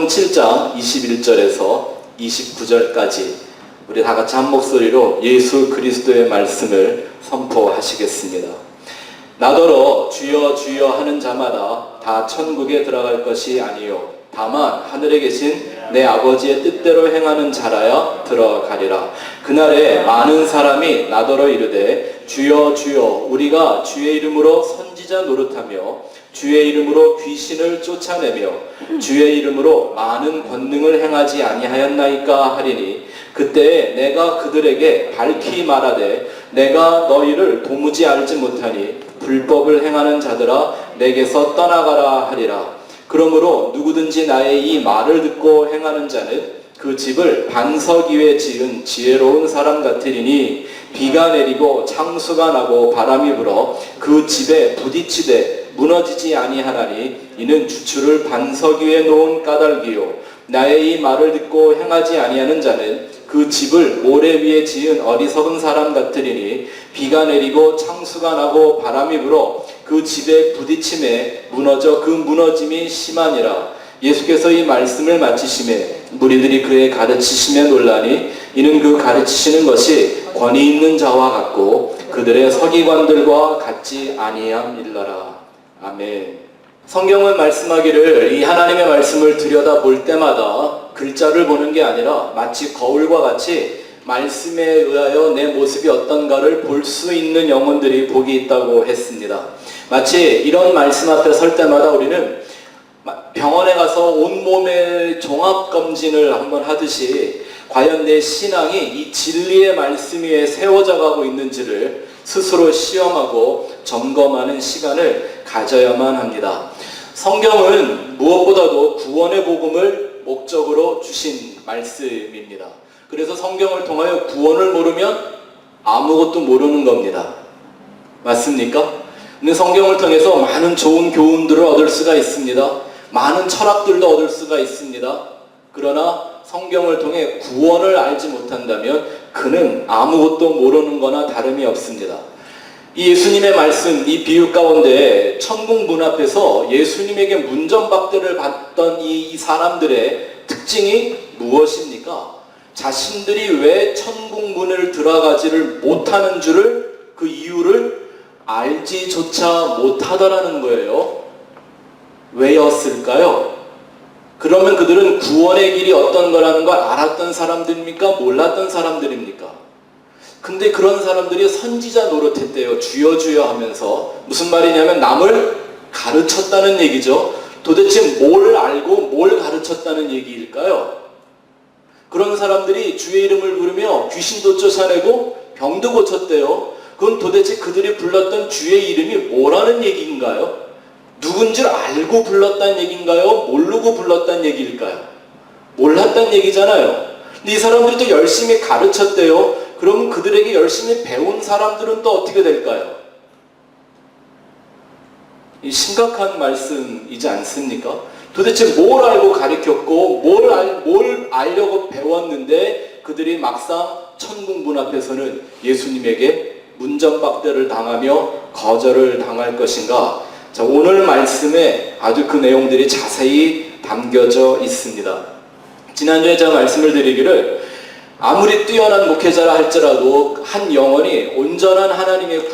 사도행전 7장 21절에서 29절까지 우리 다 같이 한 목소리로 예수 그리스도의 말씀을 선포하시겠습니다. 나더러 주여 주여 하는 자마다 다 천국에 들어갈 것이 아니요 다만 하늘에 계신 내 아버지의 뜻대로 행하는 자라야 들어가리라. 그날에 많은 사람이 나더러 이르되 주여 주여 우리가 주의 이름으로 선지자 노릇하며 주의 이름으로 귀신을 쫓아내며 주의 이름으로 많은 권능을 행하지 아니하였나이까 하리니 그때에 내가 그들에게 밝히 말하되 내가 너희를 도무지 알지 못하니 불법을 행하는 자들아 내게서 떠나가라 하리라. 그러므로 누구든지 나의 이 말을 듣고 행하는 자는 그 집을 반석 위에 지은 지혜로운 사람 같으리니 비가 내리고 창수가 나고 바람이 불어 그 집에 부딪히되 무너지지 아니하나니 이는 주추를 반석 위에 놓은 까닭이요 나의 이 말을 듣고 행하지 아니하는 자는 그 집을 모래 위에 지은 어리석은 사람 같으리니 비가 내리고 창수가 나고 바람이 불어 그 집에 부딪힘에 무너져 그 무너짐이 심하니라. 예수께서 이 말씀을 마치심에 무리들이 그의 가르치심에 놀라니 이는 그 가르치시는 것이 권위 있는 자와 같고 그들의 서기관들과 같지 아니함일러라. 아멘. 성경은 말씀하기를 이 하나님의 말씀을 들여다볼 때마다 글자를 보는 게 아니라 마치 거울과 같이 말씀에 의하여 내 모습이 어떤가를 볼 수 있는 영혼들이 복이 있다고 했습니다. 마치 이런 말씀 앞에 설 때마다 우리는 병원에 가서 온몸의 종합검진을 한번 하듯이 과연 내 신앙이 이 진리의 말씀 위에 세워져 가고 있는지를 스스로 시험하고 점검하는 시간을 가져야만 합니다. 성경은 무엇보다도 구원의 복음을 목적으로 주신 말씀입니다. 그래서 성경을 통하여 구원을 모르면 아무것도 모르는 겁니다. 맞습니까? 근데 성경을 통해서 많은 좋은 교훈들을 얻을 수가 있습니다. 많은 철학들도 얻을 수가 있습니다. 그러나 성경을 통해 구원을 알지 못한다면 그는 아무것도 모르는 거나 다름이 없습니다. 이 예수님의 말씀, 이 비유 가운데 천국 문 앞에서 예수님에게 문전박대를 받던 이 사람들의 특징이 무엇입니까? 자신들이 왜 천국 문을 들어가지를 못하는 줄을 그 이유를 알지조차 못하더라는 거예요. 왜였을까요? 그러면 그들은 구원의 길이 어떤 거라는 걸 알았던 사람들입니까? 몰랐던 사람들입니까? 근데 그런 사람들이 선지자 노릇했대요. 주여 주여 하면서. 무슨 말이냐면 남을 가르쳤다는 얘기죠. 도대체 뭘 알고 뭘 가르쳤다는 얘기일까요? 그런 사람들이 주의 이름을 부르며 귀신도 쫓아내고 병도 고쳤대요. 그건 도대체 그들이 불렀던 주의 이름이 뭐라는 얘기인가요? 누군지를 알고 불렀다는 얘기인가요? 모르고 불렀다는 얘기일까요? 몰랐다는 얘기잖아요. 근데 이 사람들이 또 열심히 가르쳤대요. 그러면 그들에게 열심히 배운 사람들은 또 어떻게 될까요? 이 심각한 말씀이지 않습니까? 도대체 뭘 알고 가르쳤고 뭘 알려고 배웠는데 그들이 막상 천국 문 앞에서는 예수님에게 문전박대를 당하며 거절을 당할 것인가? 자, 오늘 말씀에 아주 그 내용들이 자세히 담겨져 있습니다. 지난주에 제가 말씀을 드리기를 아무리 뛰어난 목회자라 할지라도 한 영혼이 온전한 하나님의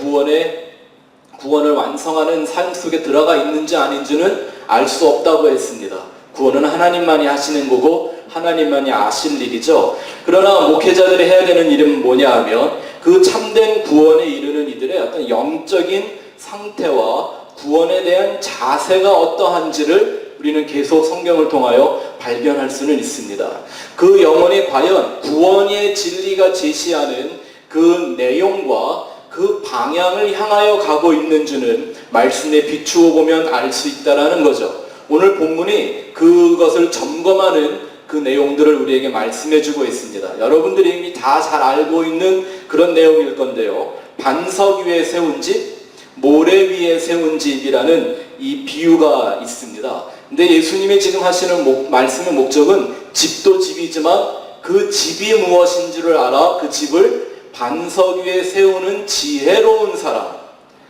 구원을 완성하는 삶 속에 들어가 있는지 아닌지는 알 수 없다고 했습니다. 구원은 하나님만이 하시는 거고 하나님만이 아실 일이죠. 그러나 목회자들이 해야 되는 일은 뭐냐 하면 그 참된 구원에 이르는 이들의 어떤 영적인 상태와 구원에 대한 자세가 어떠한지를 우리는 계속 성경을 통하여 발견할 수는 있습니다. 그 영혼이 과연 구원의 진리가 제시하는 그 내용과 그 방향을 향하여 가고 있는지는 말씀에 비추어 보면 알 수 있다라는 거죠. 오늘 본문이 그것을 점검하는 그 내용들을 우리에게 말씀해 주고 있습니다. 여러분들이 이미 다 잘 알고 있는 그런 내용일 건데요. 반석 위에 세운 집, 모래 위에 세운 집이라는 이 비유가 있습니다. 근데 예수님이 지금 하시는 말씀의 목적은 집도 집이지만 그 집이 무엇인지를 알아 그 집을 반석 위에 세우는 지혜로운 사람.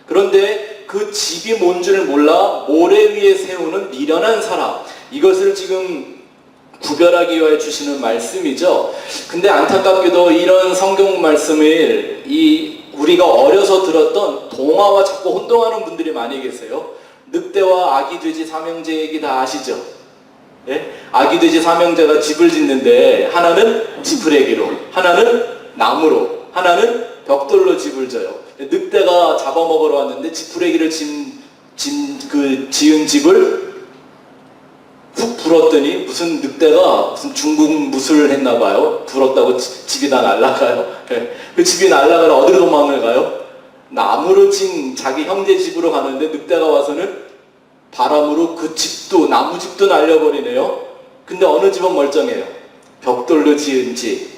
그런데 그 집이 뭔지를 몰라 모래 위에 세우는 미련한 사람. 이것을 지금 구별하기 위해 주시는 말씀이죠. 근데 안타깝게도 이런 성경 말씀을 우리가 어려서 들었던 동화와 자꾸 혼동하는 분들이 많이 계세요. 늑대와 아기 돼지 삼형제 얘기 다 아시죠? 예? 아기 돼지 삼형제가 집을 짓는데 하나는 지푸레기로, 하나는 나무로, 하나는 벽돌로 집을 져요. 늑대가 잡아먹으러 왔는데 지푸레기를 지은 집을 훅 불었더니 무슨 늑대가 무슨 중국 무술을 했나봐요. 불었다고 집이 다 날아가요. 예. 그 집이 날아가면 어디로 도망을 가요? 나무로 진 자기 형제 집으로 가는데 늑대가 와서는 바람으로 그 집도, 나무 집도 날려버리네요. 근데 어느 집은 멀쩡해요? 벽돌로 지은 집.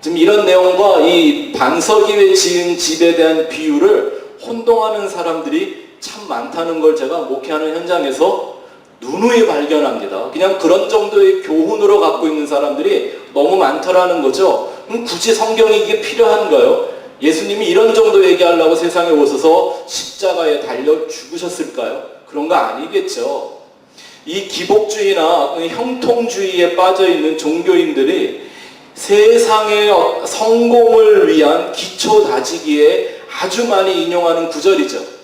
지금 이런 내용과 이 반석 위에 지은 집에 대한 비유를 혼동하는 사람들이 참 많다는 걸 제가 목회하는 현장에서 누누이 발견합니다. 그냥 그런 정도의 교훈으로 갖고 있는 사람들이 너무 많더라는 거죠. 그럼 굳이 성경이 이게 필요한가요? 예수님이 이런 정도 얘기하려고 세상에 오셔서 십자가에 달려 죽으셨을까요? 그런 거 아니겠죠. 이 기복주의나 형통주의에 빠져있는 종교인들이 세상의 성공을 위한 기초 다지기에 아주 많이 인용하는 구절이죠.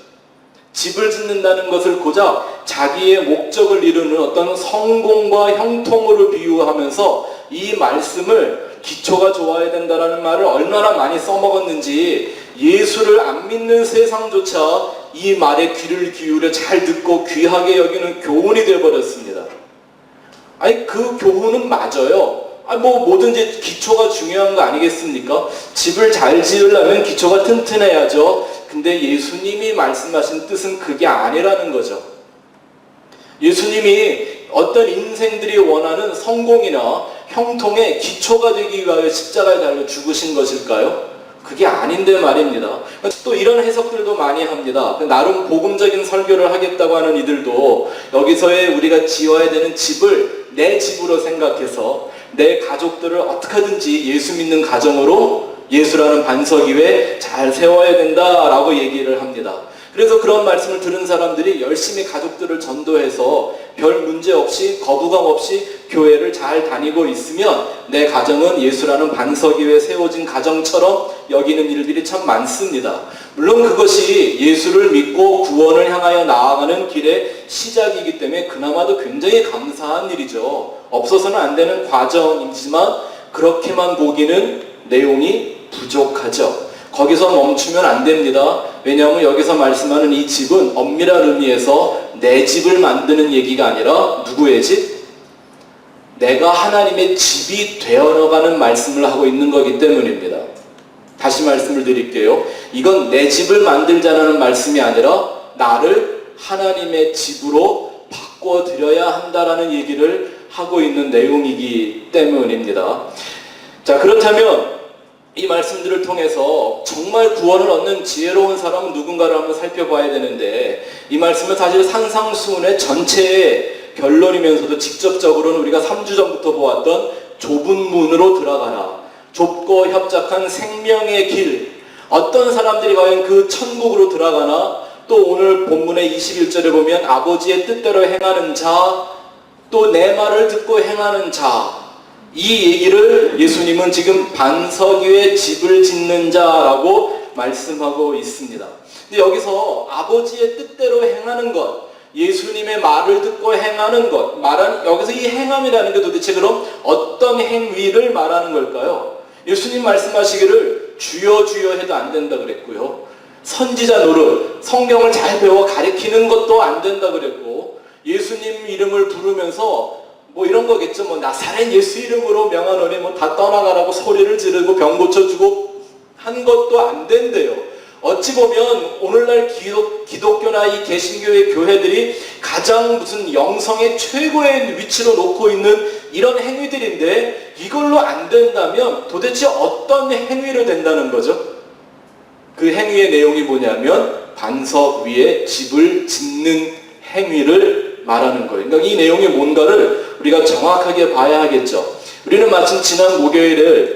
집을 짓는다는 것을 고작 자기의 목적을 이루는 어떤 성공과 형통으로 비유하면서 이 말씀을 기초가 좋아야 된다는 말을 얼마나 많이 써먹었는지 예수를 안 믿는 세상조차 이 말에 귀를 기울여 잘 듣고 귀하게 여기는 교훈이 되어버렸습니다. 아니 그 교훈은 맞아요. 뭐든지 기초가 중요한 거 아니겠습니까? 집을 잘 지으려면 기초가 튼튼해야죠. 근데 예수님이 말씀하신 뜻은 그게 아니라는 거죠. 예수님이 어떤 인생들이 원하는 성공이나 형통의 기초가 되기 위하여 십자가에 달려 죽으신 것일까요? 그게 아닌데 말입니다. 또 이런 해석들도 많이 합니다. 나름 복음적인 설교를 하겠다고 하는 이들도 여기서의 우리가 지어야 되는 집을 내 집으로 생각해서 내 가족들을 어떻게든지 예수 믿는 가정으로 예수라는 반석 위에 잘 세워야 된다라고 얘기를 합니다. 그래서 그런 말씀을 들은 사람들이 열심히 가족들을 전도해서 별 문제 없이 거부감 없이 교회를 잘 다니고 있으면 내 가정은 예수라는 반석 위에 세워진 가정처럼 여기는 일들이 참 많습니다. 물론 그것이 예수를 믿고 구원을 향하여 나아가는 길의 시작이기 때문에 그나마도 굉장히 감사한 일이죠. 없어서는 안 되는 과정이지만 그렇게만 보기는 내용이 부족하죠. 거기서 멈추면 안 됩니다. 왜냐하면 여기서 말씀하는 이 집은 엄밀한 의미에서 내 집을 만드는 얘기가 아니라 누구의 집? 내가 하나님의 집이 되어가는 말씀을 하고 있는 거기 때문입니다. 다시 말씀을 드릴게요. 이건 내 집을 만들자는 말씀이 아니라 나를 하나님의 집으로 바꿔드려야 한다라는 얘기를 하고 있는 내용이기 때문입니다. 자, 그렇다면 이 말씀들을 통해서 정말 구원을 얻는 지혜로운 사람은 누군가를 한번 살펴봐야 되는데 이 말씀은 사실 산상수훈의 전체의 결론이면서도 직접적으로는 우리가 3주 전부터 보았던 좁은 문으로 들어가라. 좁고 협착한 생명의 길. 어떤 사람들이 과연 그 천국으로 들어가나 또 오늘 본문의 21절에 보면 아버지의 뜻대로 행하는 자, 또 내 말을 듣고 행하는 자. 이 얘기를 예수님은 지금 반석 위에 집을 짓는 자라고 말씀하고 있습니다. 근데 여기서 아버지의 뜻대로 행하는 것, 예수님의 말을 듣고 행하는 것, 여기서 이 행함이라는 게 도대체 그럼 어떤 행위를 말하는 걸까요? 예수님 말씀하시기를 주여 주여 해도 안 된다 그랬고요. 선지자 노릇, 성경을 잘 배워 가르치는 것도 안 된다 그랬고, 예수님 이름을 부르면서 이런 거겠죠. 나사렛 예수 이름으로 명하노니 다 떠나가라고 소리를 지르고 병 고쳐주고 한 것도 안 된대요. 어찌 보면 오늘날 기독교나 이 개신교의 교회들이 가장 무슨 영성의 최고의 위치로 놓고 있는 이런 행위들인데 이걸로 안 된다면 도대체 어떤 행위로 된다는 거죠? 그 행위의 내용이 뭐냐면 반석 위에 집을 짓는 행위를 말하는 거예요. 그러니까 이 내용이 뭔가를 우리가 정확하게 봐야 하겠죠. 우리는 마침 지난 목요일에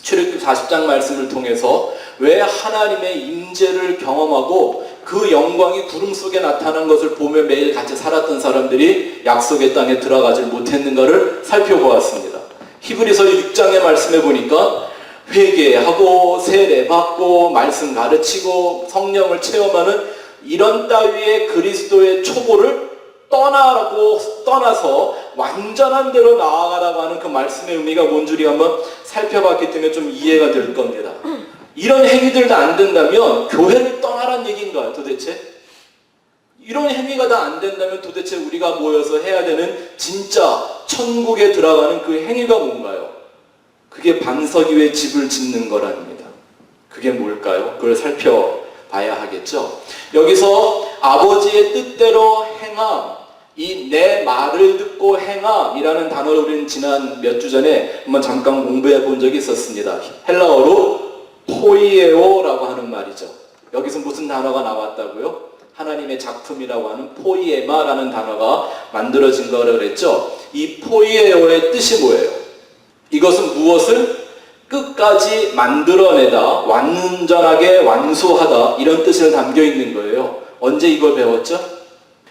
출애굽기 40장 말씀을 통해서 왜 하나님의 임재를 경험하고 그 영광이 구름 속에 나타난 것을 보며 매일 같이 살았던 사람들이 약속의 땅에 들어가질 못했는가를 살펴보았습니다. 히브리서 6장의 말씀에 보니까 회개하고 세례받고 말씀 가르치고 성령을 체험하는 이런 따위의 그리스도의 초보를 떠나서 완전한 대로 나아가라고 하는 그 말씀의 의미가 뭔 줄이 한번 살펴봤기 때문에 좀 이해가 될 겁니다. 이런 행위들도 안 된다면 교회를 떠나란 얘기인가요, 도대체? 이런 행위가 다 안 된다면 도대체 우리가 모여서 해야 되는 진짜 천국에 들어가는 그 행위가 뭔가요? 그게 반석 위에 집을 짓는 거랍니다. 그게 뭘까요? 그걸 살펴봐야 하겠죠. 여기서 아버지의 뜻대로 행함, 이 내 말을 듣고 행함이라는 단어를 우리는 지난 몇 주 전에 한번 잠깐 공부해 본 적이 있었습니다. 헬라어로 포이에오라고 하는 말이죠. 여기서 무슨 단어가 나왔다고요? 하나님의 작품이라고 하는 포이에마라는 단어가 만들어진 거라고 그랬죠. 이 포이에오의 뜻이 뭐예요? 이것은 무엇을 끝까지 만들어내다, 완전하게 완수하다, 이런 뜻을 담겨 있는 거예요. 언제 이걸 배웠죠?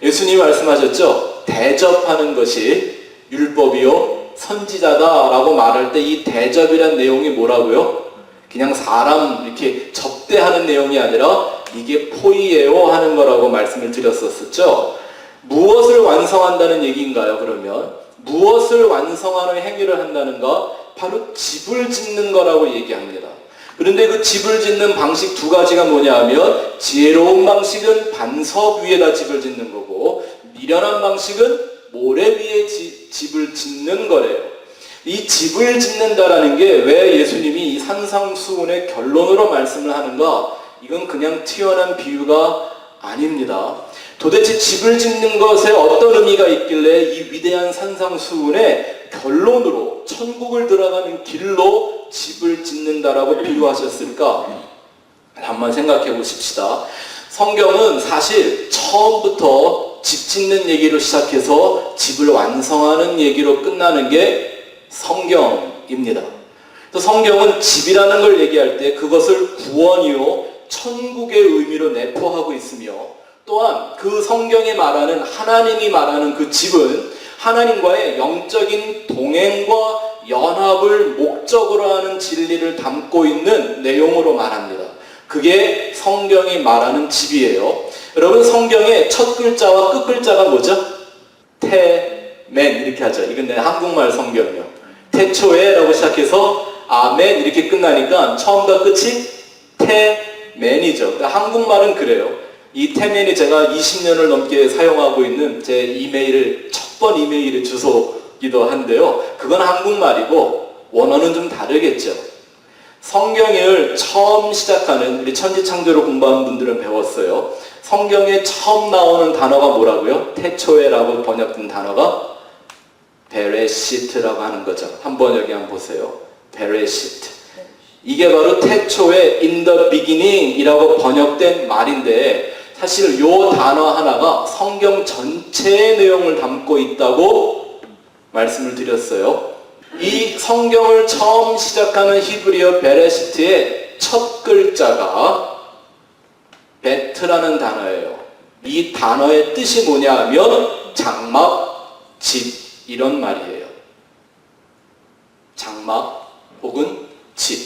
예수님이 말씀하셨죠. 대접하는 것이 율법이요 선지자다라고 말할 때 이 대접이란 내용이 뭐라고요? 그냥 사람 이렇게 접대하는 내용이 아니라 이게 포이에오 하는 거라고 말씀을 드렸었죠. 무엇을 완성한다는 얘기인가요? 그러면 무엇을 완성하는 행위를 한다는가? 바로 집을 짓는 거라고 얘기합니다. 그런데 그 집을 짓는 방식 두 가지가 뭐냐 하면 지혜로운 방식은 반석 위에다 집을 짓는 거고 미련한 방식은 모래 위에 집을 짓는 거래요. 이 집을 짓는다라는 게 왜 예수님이 이 산상수훈의 결론으로 말씀을 하는가? 이건 그냥 튀어난 비유가 아닙니다. 도대체 집을 짓는 것에 어떤 의미가 있길래 이 위대한 산상수훈의 결론으로 천국을 들어가는 길로 집을 짓는다라고 비유하셨을까? 한번 생각해 보십시다. 성경은 사실 처음부터 집 짓는 얘기로 시작해서 집을 완성하는 얘기로 끝나는 게 성경입니다. 또 성경은 집이라는 걸 얘기할 때 그것을 구원이요 천국의 의미로 내포하고 있으며 또한 그 성경이 말하는 하나님이 말하는 그 집은 하나님과의 영적인 동행과 연합을 목적으로 하는 진리를 담고 있는 내용으로 말합니다. 그게 성경이 말하는 집이에요. 여러분 성경의 첫 글자와 끝 글자가 뭐죠? 태멘 이렇게 하죠. 이건 내 한국말 성경이요. 태초에라고 시작해서 아멘 이렇게 끝나니까 처음과 끝이 태멘이죠. 그러니까 한국말은 그래요. 이 태멘이 제가 20년을 넘게 사용하고 있는 제 이메일 첫 번 이메일 주소기도 한데요. 그건 한국말이고 원어는 좀 다르겠죠. 성경을 처음 시작하는 우리 천지창조를 공부하는 분들은 배웠어요. 성경에 처음 나오는 단어가 뭐라고요? 태초에라고 번역된 단어가 베레시트라고 하는 거죠. 한번 여기 한번 보세요. 베레시트. 이게 바로 태초에 in the beginning 이라고 번역된 말인데 사실 이 단어 하나가 성경 전체의 내용을 담고 있다고 말씀을 드렸어요. 이 성경을 처음 시작하는 히브리어 베레시트의 첫 글자가 베트라는 단어예요. 이 단어의 뜻이 뭐냐 하면 장막, 집 이런 말이에요. 장막 혹은 집.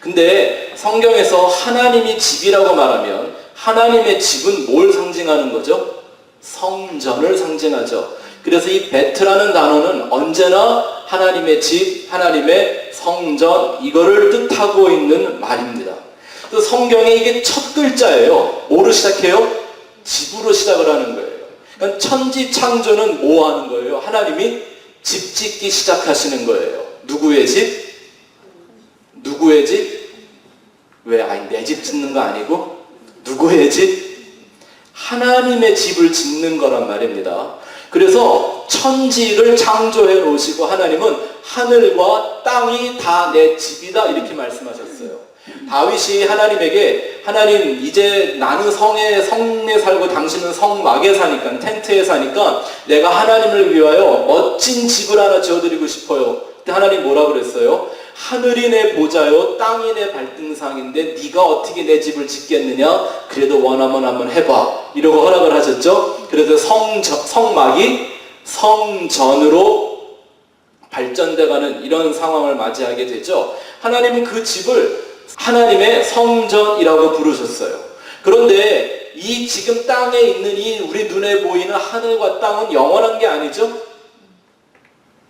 근데 성경에서 하나님이 집이라고 말하면 하나님의 집은 뭘 상징하는 거죠? 성전을 상징하죠. 그래서 이 베트라는 단어는 언제나 하나님의 집, 하나님의 성전 이거를 뜻하고 있는 말입니다. 그래서 성경에 이게 첫 글자예요. 뭐로 시작해요? 집으로 시작을 하는 거예요. 그러니까 천지 창조는 뭐 하는 거예요? 하나님이 집 짓기 시작하시는 거예요. 누구의 집? 누구의 집? 왜? 아니 내 집 짓는 거 아니고 누구의 집? 하나님의 집을 짓는 거란 말입니다. 그래서 천지를 창조해 놓으시고 하나님은 하늘과 땅이 다 내 집이다 이렇게 말씀하셨어요. 다윗이 하나님에게 하나님 이제 나는 성에 살고 당신은 성막에 사니까 텐트에 사니까 내가 하나님을 위하여 멋진 집을 하나 지어드리고 싶어요. 그때 하나님 뭐라 그랬어요? 하늘이 내 보좌요 땅이 내 발등상인데 네가 어떻게 내 집을 짓겠느냐? 그래도 원하면 한번 해봐. 이러고 허락을 하셨죠. 그래서 성막이 성전으로 발전돼가는 이런 상황을 맞이하게 되죠. 하나님은 그 집을 하나님의 성전이라고 부르셨어요. 그런데 이 지금 땅에 있는 이 우리 눈에 보이는 하늘과 땅은 영원한 게 아니죠.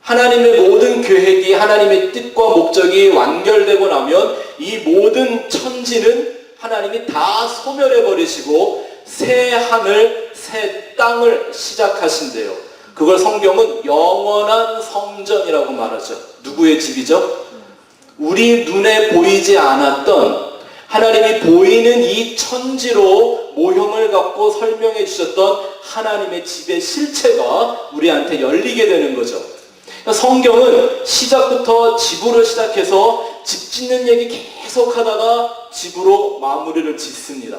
하나님의 모든 계획이, 하나님의 뜻과 목적이 완결되고 나면 이 모든 천지는 하나님이 다 소멸해 버리시고 새 하늘, 새 땅을 시작하신대요. 그걸 성경은 영원한 성전이라고 말하죠. 누구의 집이죠? 우리 눈에 보이지 않았던, 하나님이 보이는 이 천지로 모형을 갖고 설명해 주셨던 하나님의 집의 실체가 우리한테 열리게 되는 거죠. 성경은 시작부터 집으로 시작해서 집 짓는 얘기 계속 하다가 집으로 마무리를 짓습니다.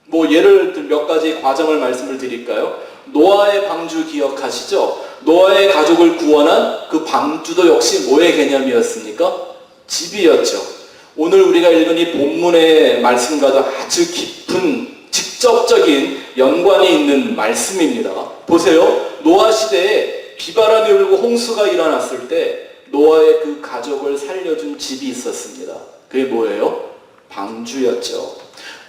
뭐 예를 들 몇 가지 과정을 말씀을 드릴까요? 노아의 방주 기억하시죠? 노아의 가족을 구원한 그 방주도 역시 뭐의 개념이었습니까? 집이었죠. 오늘 우리가 읽은 이 본문의 말씀과도 아주 깊은 직접적인 연관이 있는 말씀입니다. 보세요. 노아 시대에 비바람이 불고 홍수가 일어났을 때 노아의 그 가족을 살려준 집이 있었습니다. 그게 뭐예요? 방주였죠.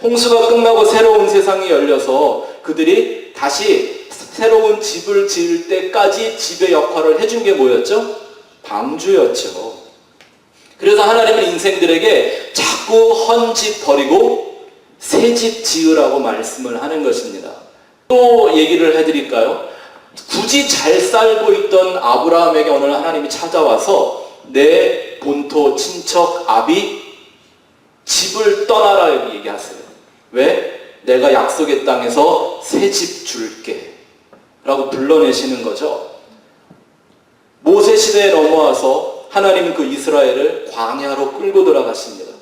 홍수가 끝나고 새로운 세상이 열려서 그들이 다시 새로운 집을 지을 때까지 집의 역할을 해준 게 뭐였죠? 방주였죠. 그래서 하나님은 인생들에게 자꾸 헌 집 버리고 새 집 지으라고 말씀을 하는 것입니다. 또 얘기를 해드릴까요? 굳이 잘 살고 있던 아브라함에게 오늘 하나님이 찾아와서 내 본토 친척 아비 집을 떠나라 얘기하세요. 왜? 내가 약속의 땅에서 새 집 줄게 라고 불러내시는 거죠. 모세 시대에 넘어와서 하나님은 그 이스라엘을 광야로 끌고 들어가십니다.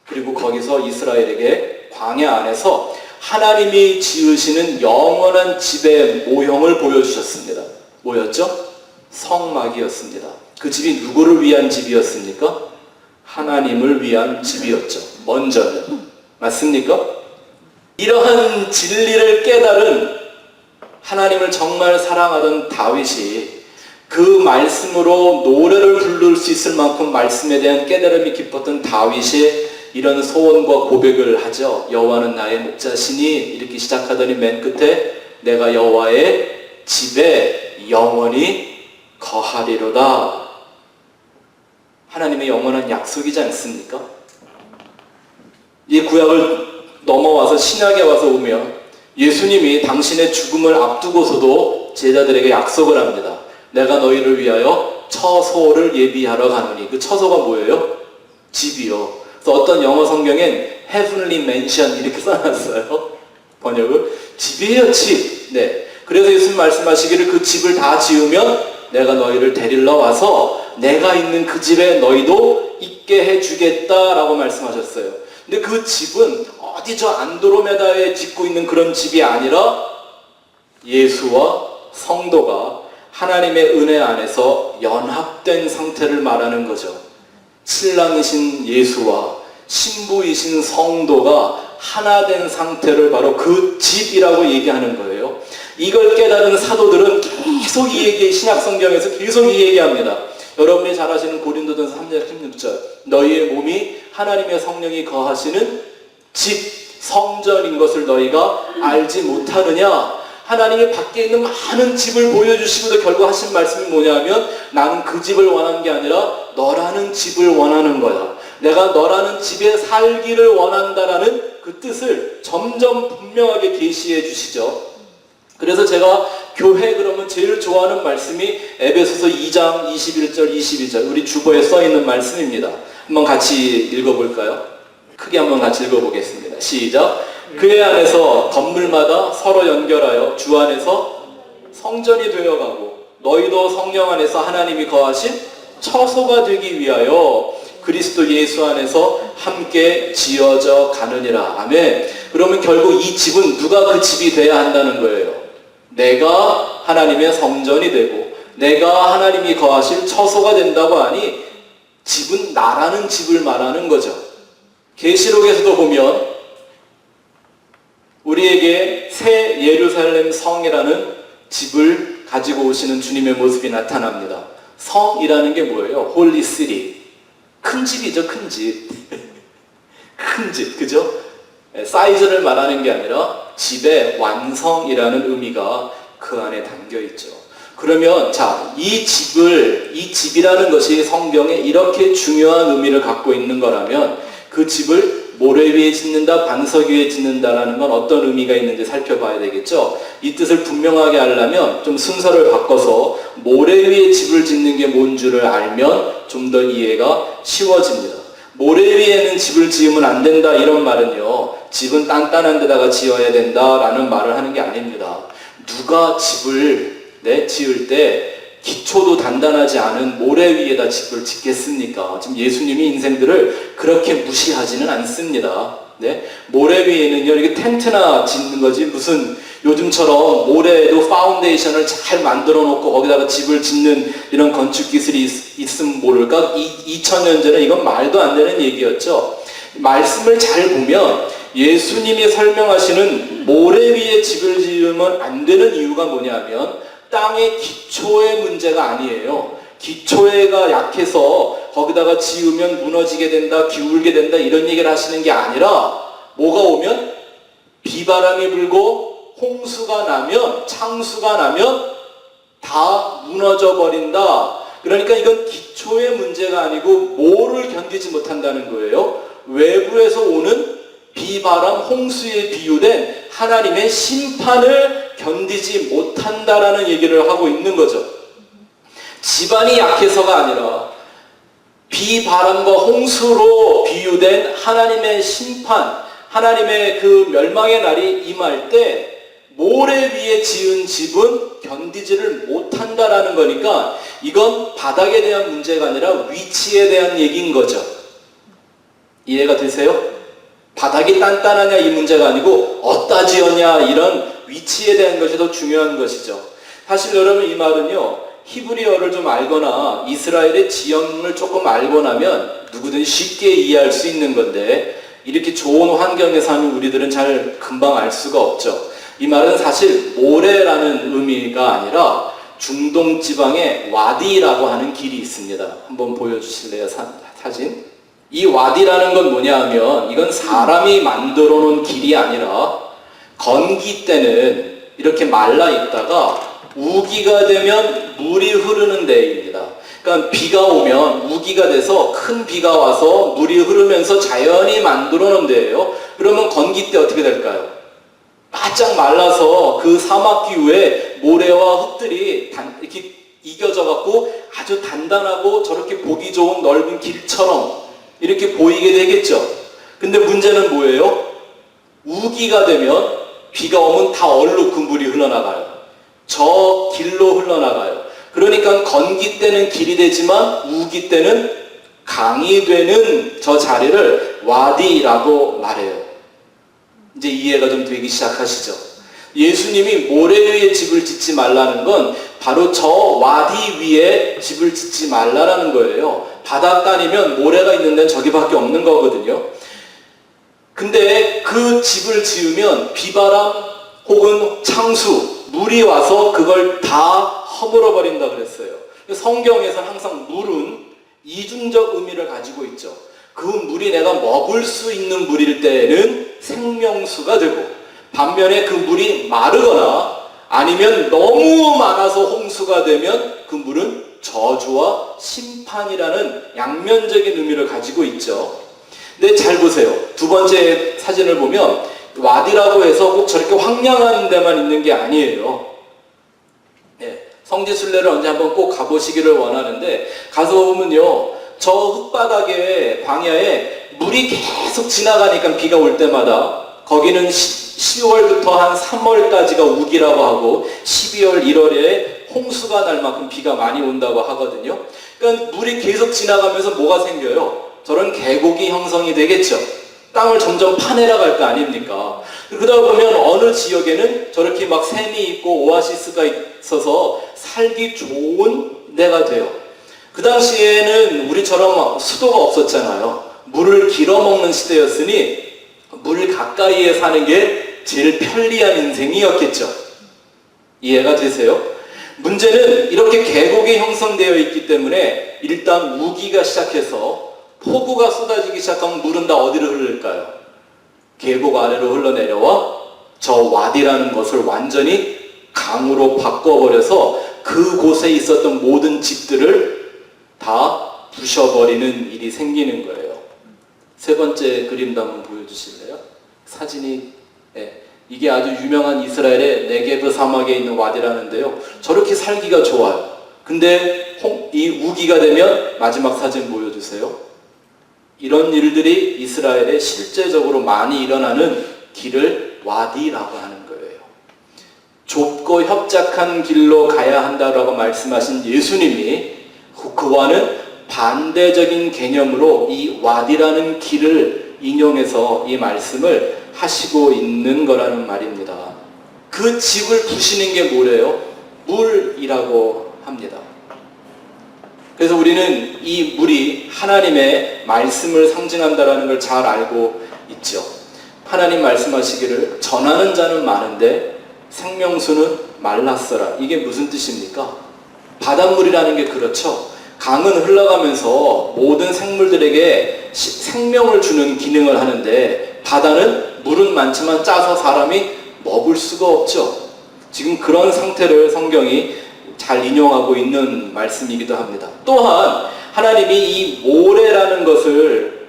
그리고 거기서 이스라엘에게 광야 안에서 하나님이 지으시는 영원한 집의 모형을 보여주셨습니다. 뭐였죠? 성막이었습니다. 그 집이 누구를 위한 집이었습니까? 하나님을 위한 집이었죠. 먼저는. 맞습니까? 이러한 진리를 깨달은 하나님을 정말 사랑하던 다윗이 그 말씀으로 노래를 부를 수 있을 만큼 말씀에 대한 깨달음이 깊었던 다윗이 이런 소원과 고백을 하죠. 여호와는 나의 목자시니 이렇게 시작하더니 맨 끝에 내가 여호와의 집에 영원히 거하리로다. 하나님의 영원한 약속이지 않습니까? 이 구약을 넘어와서 신약에 와서 오면 예수님이 당신의 죽음을 앞두고서도 제자들에게 약속을 합니다. 내가 너희를 위하여 처소를 예비하러 가노니. 그 처소가 뭐예요? 집이요. 그래서 어떤 영어 성경엔 heavenly mansion 이렇게 써놨어요. 번역을. 집이에요, 집. 네. 그래서 예수님 말씀하시기를 그 집을 다 지으면 내가 너희를 데리러 와서 내가 있는 그 집에 너희도 있게 해주겠다라고 말씀하셨어요. 근데 그 집은 어디 저 안드로메다에 짓고 있는 그런 집이 아니라 예수와 성도가 하나님의 은혜 안에서 연합된 상태를 말하는 거죠. 신랑이신 예수와 신부이신 성도가 하나 된 상태를 바로 그 집이라고 얘기하는 거예요. 이걸 깨달은 사도들은 계속 이 얘기, 신약 성경에서 계속 이 얘기합니다. 여러분이 잘 아시는 고린도전서 3장 16절 너희의 몸이 하나님의 성령이 거하시는 집, 성전인 것을 너희가 알지 못하느냐. 하나님이 밖에 있는 많은 집을 보여주시고도 결국 하신 말씀이 뭐냐면 나는 그 집을 원하는 게 아니라 너라는 집을 원하는 거야. 내가 너라는 집에 살기를 원한다라는 그 뜻을 점점 분명하게 계시해 주시죠. 그래서 제가 교회 그러면 제일 좋아하는 말씀이 에베소서 2장 21절 22절 우리 주보에 써있는 말씀입니다. 한번 같이 읽어볼까요? 크게 한번 같이 읽어보겠습니다. 시작. 그의 안에서 건물마다 서로 연결하여 주 안에서 성전이 되어가고 너희도 성령 안에서 하나님이 거하신 처소가 되기 위하여 그리스도 예수 안에서 함께 지어져 가느니라. 아멘. 그러면 결국 이 집은 누가 그 집이 돼야 한다는 거예요. 내가 하나님의 성전이 되고 내가 하나님이 거하실 처소가 된다고 하니 집은 나라는 집을 말하는 거죠. 계시록에서도 보면 우리에게 새 예루살렘 성이라는 집을 가지고 오시는 주님의 모습이 나타납니다. 성이라는 게 뭐예요? 홀리 시티. 큰 집이죠, 큰 집. 큰 집, 그죠? 사이즈를 말하는 게 아니라 집의 완성이라는 의미가 그 안에 담겨 있죠. 그러면 자, 이 집이라는 것이 성경에 이렇게 중요한 의미를 갖고 있는 거라면 그 집을 모래 위에 짓는다, 반석 위에 짓는다라는 건 어떤 의미가 있는지 살펴봐야 되겠죠. 이 뜻을 분명하게 하려면 좀 순서를 바꿔서 모래 위에 집을 짓는 게 뭔 줄을 알면 좀 더 이해가 쉬워집니다. 모래 위에는 집을 지으면 안 된다 이런 말은요, 집은 단단한 데다가 지어야 된다라는 말을 하는 게 아닙니다. 누가 집을 지을 때 기초도 단단하지 않은 모래 위에다 집을 짓겠습니까? 지금 예수님이 인생들을 그렇게 무시하지는 않습니다. 모래 위에는요, 이렇게 텐트나 짓는 거지 무슨 요즘처럼 모래에도 파운데이션을 잘 만들어 놓고 거기다가 집을 짓는 이런 건축 기술이 있으면 모를까? 2000년 전에 이건 말도 안 되는 얘기였죠. 말씀을 잘 보면 예수님이 설명하시는 모래 위에 집을 지으면 안 되는 이유가 뭐냐면 땅의 기초의 문제가 아니에요. 기초가 약해서 거기다가 지으면 무너지게 된다, 기울게 된다 이런 얘기를 하시는 게 아니라 뭐가 오면 비바람이 불고 홍수가 나면, 창수가 나면 다 무너져 버린다. 그러니까 이건 기초의 문제가 아니고 뭐를 견디지 못한다는 거예요. 외부에서 오는 비바람, 홍수에 비유된 하나님의 심판을 견디지 못한다라는 얘기를 하고 있는 거죠. 집안이 약해서가 아니라 비바람과 홍수로 비유된 하나님의 심판, 하나님의 그 멸망의 날이 임할 때 모래 위에 지은 집은 견디지를 못한다라는 거니까 이건 바닥에 대한 문제가 아니라 위치에 대한 얘기인 거죠. 이해가 되세요? 바닥이 단단하냐 이 문제가 아니고 어디다 지었냐 이런 위치에 대한 것이 더 중요한 것이죠. 사실 여러분 이 말은요, 히브리어를 좀 알거나 이스라엘의 지형을 조금 알고 나면 누구든 쉽게 이해할 수 있는 건데 이렇게 좋은 환경에 사는 우리들은 잘 금방 알 수가 없죠. 이 말은 사실 모래라는 의미가 아니라 중동 지방에 와디라고 하는 길이 있습니다. 한번 보여주실래요? 사진? 이 와디라는 건 뭐냐 하면 이건 사람이 만들어 놓은 길이 아니라 건기 때는 이렇게 말라 있다가 우기가 되면 물이 흐르는 데입니다. 그러니까 비가 오면 우기가 돼서 큰 비가 와서 물이 흐르면서 자연이 만들어 놓은 데예요. 그러면 건기 때 어떻게 될까요? 바짝 말라서 그 사막 기후에 모래와 흙들이 이렇게 이겨져 갖고 아주 단단하고 저렇게 보기 좋은 넓은 길처럼 이렇게 보이게 되겠죠. 근데 문제는 뭐예요? 우기가 되면 비가 오면 다 얼룩 그 물이 흘러나가요. 저 길로 흘러나가요. 그러니까 건기 때는 길이 되지만 우기 때는 강이 되는 저 자리를 와디라고 말해요. 이제 이해가 좀 되기 시작하시죠? 예수님이 모래 위에 집을 짓지 말라는 건 바로 저 와디 위에 집을 짓지 말라라는 거예요. 바닷가이면 모래가 있는 데는 저기밖에 없는 거거든요. 근데 그 집을 지으면 비바람 혹은 창수, 물이 와서 그걸 다 허물어 버린다 그랬어요. 성경에서 항상 물은 이중적 의미를 가지고 있죠. 그 물이 내가 먹을 수 있는 물일 때에는 생명수가 되고, 반면에 그 물이 마르거나 아니면 너무 많아서 홍수가 되면 그 물은 저주와 심판이라는 양면적인 의미를 가지고 있죠. 근데 잘 보세요. 두 번째 사진을 보면 와디라고 해서 꼭 저렇게 황량한 데만 있는 게 아니에요. 성지순례를 언제 한번 꼭 가보시기를 원하는데, 가서 보면요, 저 흙바닥에 광야에 물이 계속 지나가니까 비가 올 때마다 거기는 10월부터 한 3월까지가 우기라고 하고 12월, 1월에 홍수가 날 만큼 비가 많이 온다고 하거든요. 그러니까 물이 계속 지나가면서 뭐가 생겨요? 저런 계곡이 형성이 되겠죠. 땅을 점점 파내려갈 거 아닙니까? 그러다 보면 어느 지역에는 저렇게 막 샘이 있고 오아시스가 있어서 살기 좋은 데가 돼요. 그 당시에는 우리처럼 수도가 없었잖아요. 물을 길어 먹는 시대였으니 물 가까이에 사는 게 제일 편리한 인생이었겠죠. 이해가 되세요? 문제는 이렇게 계곡이 형성되어 있기 때문에 일단 우기가 시작해서 폭우가 쏟아지기 시작하면 물은 다 어디로 흐를까요? 계곡 아래로 흘러내려와 저 와디라는 것을 완전히 강으로 바꿔버려서 그곳에 있었던 모든 집들을 다 부셔버리는 일이 생기는 거예요. 세 번째 그림도 한번 보여주실래요? 사진이, 이게 아주 유명한 이스라엘의 네게브 사막에 있는 와디라는데요. 저렇게 살기가 좋아요. 근데 이 우기가 되면 마지막 사진 보여주세요. 이런 일들이 이스라엘에 실제적으로 많이 일어나는 길을 와디라고 하는 거예요. 좁고 협착한 길로 가야 한다라고 말씀하신 예수님이 그와는 반대적인 개념으로 이 와디라는 길을 인용해서 이 말씀을 하시고 있는 거라는 말입니다. 그 집을 부시는 게 뭐래요? 물이라고 합니다. 그래서 우리는 이 물이 하나님의 말씀을 상징한다는 걸 잘 알고 있죠. 하나님 말씀하시기를 전하는 자는 많은데 생명수는 말랐어라. 이게 무슨 뜻입니까? 바닷물이라는 게 그렇죠. 강은 흘러가면서 모든 생물들에게 생명을 주는 기능을 하는데 바다는 물은 많지만 짜서 사람이 먹을 수가 없죠. 지금 그런 상태를 성경이 잘 인용하고 있는 말씀이기도 합니다. 또한 하나님이 이 모래라는 것을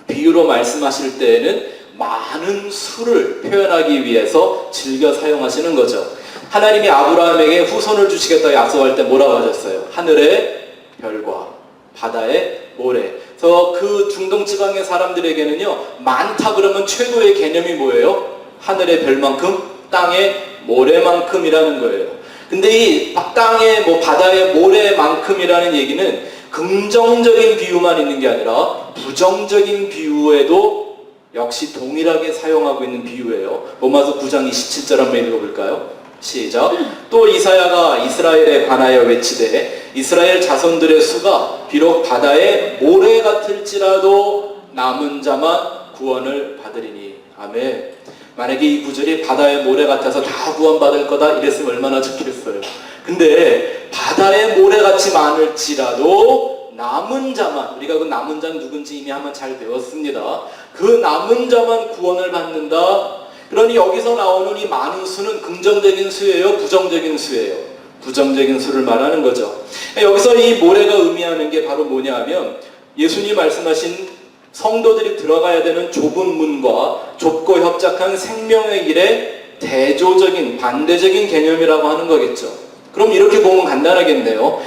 비유로 말씀하실 때에는 많은 수를 표현하기 위해서 즐겨 사용하시는 거죠. 하나님이 아브라함에게 후손을 주시겠다고 약속할 때 뭐라고 하셨어요? 하늘의 별과 바다의 모래. 그래서 그 중동 지방의 사람들에게는요, 많다 그러면 최고의 개념이 뭐예요? 하늘의 별만큼, 땅의 모래만큼이라는 거예요. 근데 이 땅의 바다의 모래만큼이라는 얘기는 긍정적인 비유만 있는 게 아니라 부정적인 비유에도 역시 동일하게 사용하고 있는 비유예요. 로마서 9장 27절 한번 읽어볼까요? 시작. 또 이사야가 이스라엘에 관하여 외치되 이스라엘 자손들의 수가 비록 바다의 모래 같을지라도 남은 자만 구원을 받으리니. 아멘. 만약에 이 구절이 바다의 모래 같아서 다 구원받을 거다 이랬으면 얼마나 좋겠어요. 근데 바다의 모래같이 많을지라도 남은 자만, 우리가 그 남은 자는 누군지 이미 한번 잘 배웠습니다. 그 남은 자만 구원을 받는다. 그러니 여기서 나오는 이 많은 수는 긍정적인 수예요? 부정적인 수예요? 부정적인 수를 말하는 거죠. 여기서 이 모래가 의미하는 게 바로 뭐냐 하면 예수님이 말씀하신 성도들이 들어가야 되는 좁은 문과 좁고 협착한 생명의 길의 대조적인 반대적인 개념이라고 하는 거겠죠. 그럼 이렇게 보면 간단하겠네요.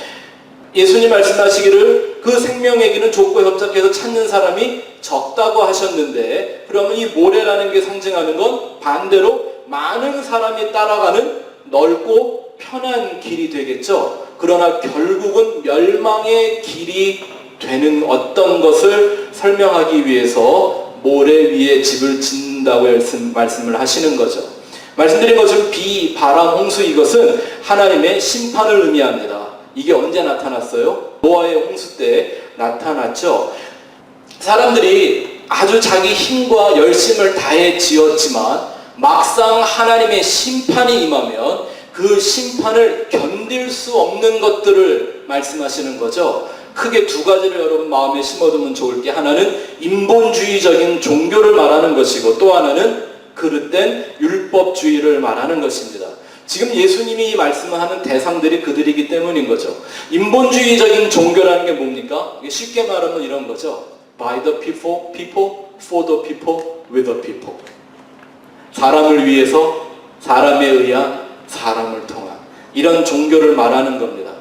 예수님 말씀하시기를 그 생명의 길은 좁고 협착해서 찾는 사람이 적다고 하셨는데, 그러면 이 모래라는 게 상징하는 건 반대로 많은 사람이 따라가는 넓고 편한 길이 되겠죠. 그러나 결국은 멸망의 길이 되는 어떤 것을 설명하기 위해서 모래 위에 집을 짓는다고 말씀을 하시는 거죠. 말씀드린 것처럼 비, 바람, 홍수, 이것은 하나님의 심판을 의미합니다. 이게 언제 나타났어요? 노아의 홍수 때 나타났죠. 사람들이 아주 자기 힘과 열심을 다해 지었지만 막상 하나님의 심판이 임하면 그 심판을 견딜 수 없는 것들을 말씀하시는 거죠. 크게 두 가지를 여러분 마음에 심어두면 좋을 게, 하나는 인본주의적인 종교를 말하는 것이고 또 하나는 그릇된 율법주의를 말하는 것입니다. 지금 예수님이 말씀을 하는 대상들이 그들이기 때문인 거죠. 인본주의적인 종교라는 게 뭡니까? 쉽게 말하면 이런 거죠. By the people, people, for the people, with the people. 사람을 위해서, 사람에 의한, 사람을 통한 이런 종교를 말하는 겁니다.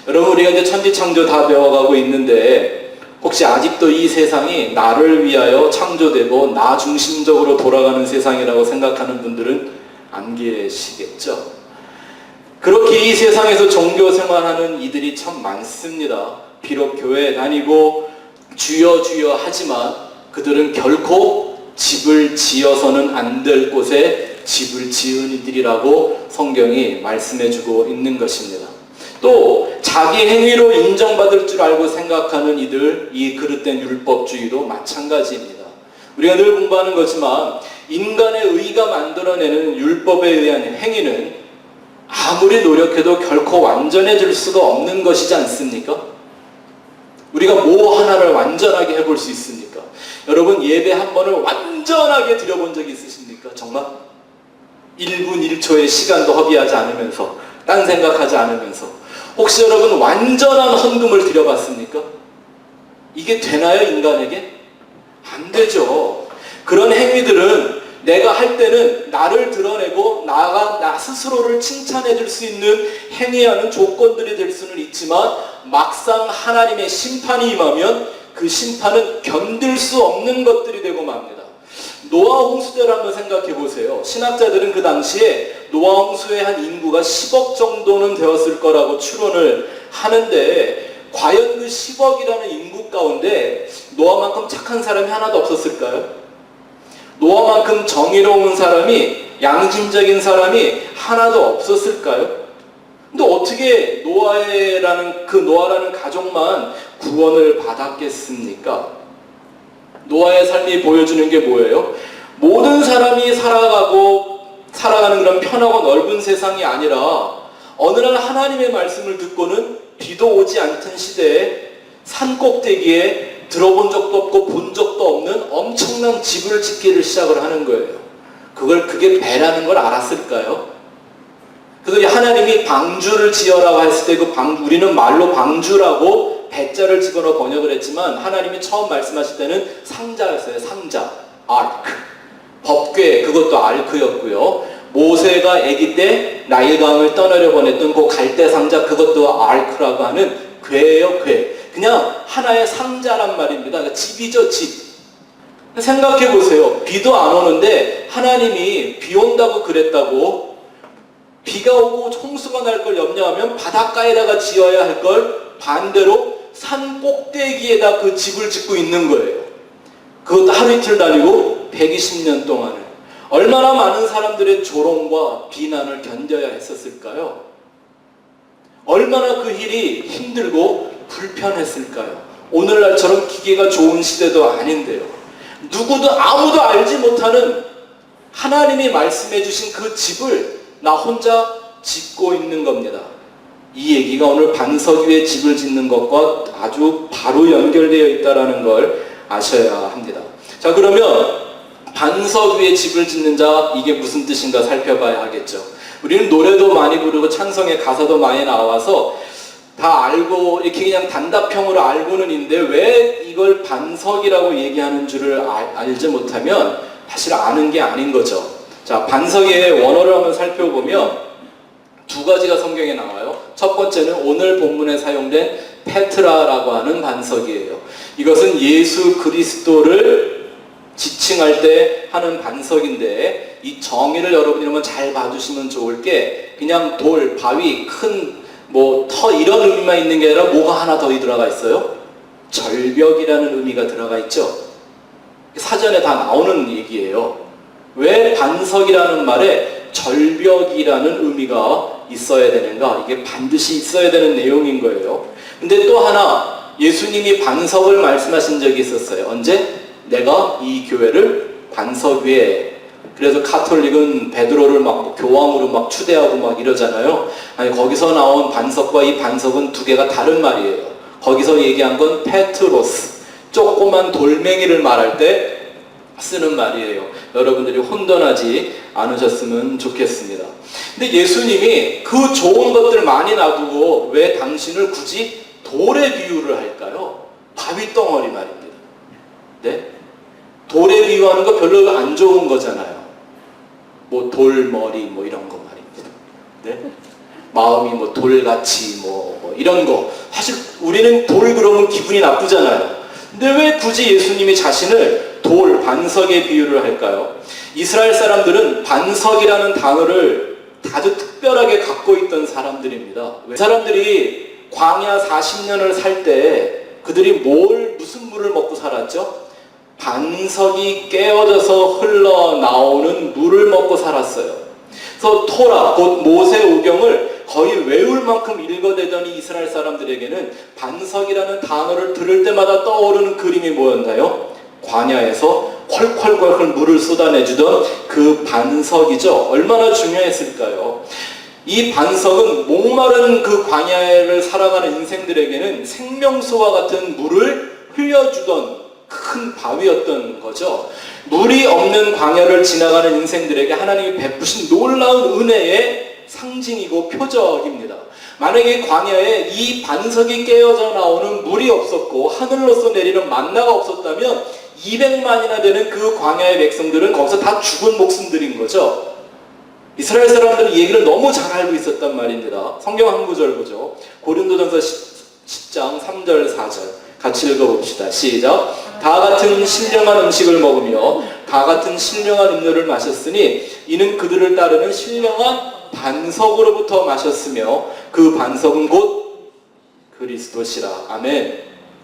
여러분, 우리가 이제 천지창조 다 배워가고 있는데 혹시 아직도 이 세상이 나를 위하여 창조되고 나 중심적으로 돌아가는 세상이라고 생각하는 분들은 안 계시겠죠? 그렇게 이 세상에서 종교 생활하는 이들이 참 많습니다. 비록 교회에 다니고 주여 주여 하지만 그들은 결코 집을 지어서는 안 될 곳에 집을 지은 이들이라고 성경이 말씀해주고 있는 것입니다. 또 자기 행위로 인정받을 줄 알고 생각하는 이들, 이 그릇된 율법주의도 마찬가지입니다. 우리가 늘 공부하는 거지만 인간의 의가 만들어내는 율법에 의한 행위는 아무리 노력해도 결코 완전해질 수가 없는 것이지 않습니까? 우리가 뭐 하나를 완전하게 해볼 수 있습니까? 여러분, 예배 한 번을 완전하게 드려본 적이 있으십니까? 정말? 1분 1초의 시간도 허비하지 않으면서, 딴 생각하지 않으면서. 혹시 여러분 완전한 헌금을 드려봤습니까? 이게 되나요, 인간에게? 안 되죠. 그런 행위들은 내가 할 때는 나를 드러내고 나 스스로를 칭찬해 줄 수 있는 행위하는 조건들이 될 수는 있지만 막상 하나님의 심판이 임하면 그 심판은 견딜 수 없는 것들이 되고 맙니다. 노아 홍수대를 한번 생각해 보세요. 신학자들은 그 당시에 노아 홍수의 한 인구가 10억 정도는 되었을 거라고 추론을 하는데 과연 그 10억이라는 인구 가운데 노아만큼 착한 사람이 하나도 없었을까요? 노아만큼 정의로운 사람이, 양심적인 사람이 하나도 없었을까요? 근데 어떻게 노아라는 가족만 구원을 받았겠습니까? 노아의 삶이 보여주는 게 뭐예요? 모든 사람이 살아가는 그런 편하고 넓은 세상이 아니라 어느 날 하나님의 말씀을 듣고는 비도 오지 않던 시대에 산 꼭대기에 들어본 적도 없고 본 적도 없는 엄청난 집을 짓기를 시작을 하는 거예요. 그게 배라는 걸 알았을까요? 그래서 하나님이 방주를 지어라고 했을 때 우리는 말로 방주라고 배자를 집어넣어 번역을 했지만 하나님이 처음 말씀하실 때는 상자였어요. 상자, 아크. 법궤, 그것도 아크였고요. 모세가 아기 때 나일강을 떠나려 보냈던 그 갈대 상자, 그것도 아크라고 하는 궤예요, 궤. 그냥 하나의 상자란 말입니다. 그러니까 집이죠, 집. 생각해 보세요. 비도 안 오는데 하나님이 비 온다고 그랬다고 비가 오고 홍수가 날 걸 염려하면 바닷가에다가 지어야 할 걸 반대로 산 꼭대기에다 그 집을 짓고 있는 거예요. 그것도 하루 이틀 다니고 120년 동안을. 얼마나 많은 사람들의 조롱과 비난을 견뎌야 했었을까요? 얼마나 그 일이 힘들고 불편했을까요? 오늘날처럼 기계가 좋은 시대도 아닌데요. 아무도 알지 못하는 하나님이 말씀해 주신 그 집을 나 혼자 짓고 있는 겁니다. 이 얘기가 오늘 반석 위에 집을 짓는 것과 아주 바로 연결되어 있다는 걸 아셔야 합니다. 자, 그러면 반석 위에 집을 짓는 자, 이게 무슨 뜻인가 살펴봐야 하겠죠. 우리는 노래도 많이 부르고 찬송의 가사도 많이 나와서 다 알고 이렇게 그냥 단답형으로 알고는 있는데 왜 이걸 반석이라고 얘기하는 줄을 알지 못하면 사실 아는 게 아닌 거죠. 자, 반석의 원어를 한번 살펴보면 두 가지가 성경에 나와요. 첫 번째는 오늘 본문에 사용된 페트라라고 하는 반석이에요. 이것은 예수 그리스도를 지칭할 때 하는 반석인데 이 정의를 여러분이 한번 잘 봐주시면 좋을 게 그냥 돌, 바위, 큰 터 이런 의미만 있는 게 아니라 뭐가 하나 더 들어가 있어요? 절벽이라는 의미가 들어가 있죠. 사전에 다 나오는 얘기예요. 왜 반석이라는 말에 절벽이라는 의미가 있어야 되는가? 이게 반드시 있어야 되는 내용인 거예요. 근데 또 하나 예수님이 반석을 말씀하신 적이 있었어요. 언제? 내가 이 교회를 반석 위에. 그래서 카톨릭은 베드로를 막 교황으로 막 추대하고 막 이러잖아요. 아니, 거기서 나온 반석과 이 반석은 두 개가 다른 말이에요. 거기서 얘기한 건 페트로스, 조그만 돌멩이를 말할 때 쓰는 말이에요. 여러분들이 혼돈하지 않으셨으면 좋겠습니다. 근데 예수님이 그 좋은 것들 많이 놔두고 왜 당신을 굳이 돌에 비유를 할까요? 바위덩어리 말입니다. 네? 돌에 비유하는 거 별로 안 좋은 거잖아요. 돌머리 이런 거 말입니다. 네? 마음이 돌같이 이런 거. 사실 우리는 돌 그러면 기분이 나쁘잖아요. 근데 왜 굳이 예수님이 자신을 돌, 반석에 비유를 할까요? 이스라엘 사람들은 반석이라는 단어를 아주 특별하게 갖고 있던 사람들입니다. 사람들이 광야 40년을 살 때 그들이 무슨 물을 먹고 살았죠? 반석이 깨어져서 흘러나오는 물을 먹고 살았어요. 그래서 토라, 곧 모세오경을 거의 외울 만큼 읽어대던 이 이스라엘 사람들에게는 반석이라는 단어를 들을 때마다 떠오르는 그림이 뭐였나요? 광야에서 콸콸콸 물을 쏟아내주던 그 반석이죠. 얼마나 중요했을까요? 이 반석은 목마른 그 광야를 살아가는 인생들에게는 생명수와 같은 물을 흘려주던 큰 바위였던 거죠. 물이 없는 광야를 지나가는 인생들에게 하나님이 베푸신 놀라운 은혜의 상징이고 표적입니다. 만약에 광야에 이 반석이 깨어져 나오는 물이 없었고 하늘로서 내리는 만나가 없었다면 200만이나 되는 그 광야의 백성들은 거기서 다 죽은 목숨들인 거죠. 이스라엘 사람들은 이 얘기를 너무 잘 알고 있었단 말입니다. 성경 한 구절 보죠. 고린도전서 10장 3절 4절 같이 읽어봅시다. 시작. 다 같은 신령한 음식을 먹으며 다 같은 신령한 음료를 마셨으니 이는 그들을 따르는 신령한 반석으로부터 마셨으며 그 반석은 곧 그리스도시라. 아멘.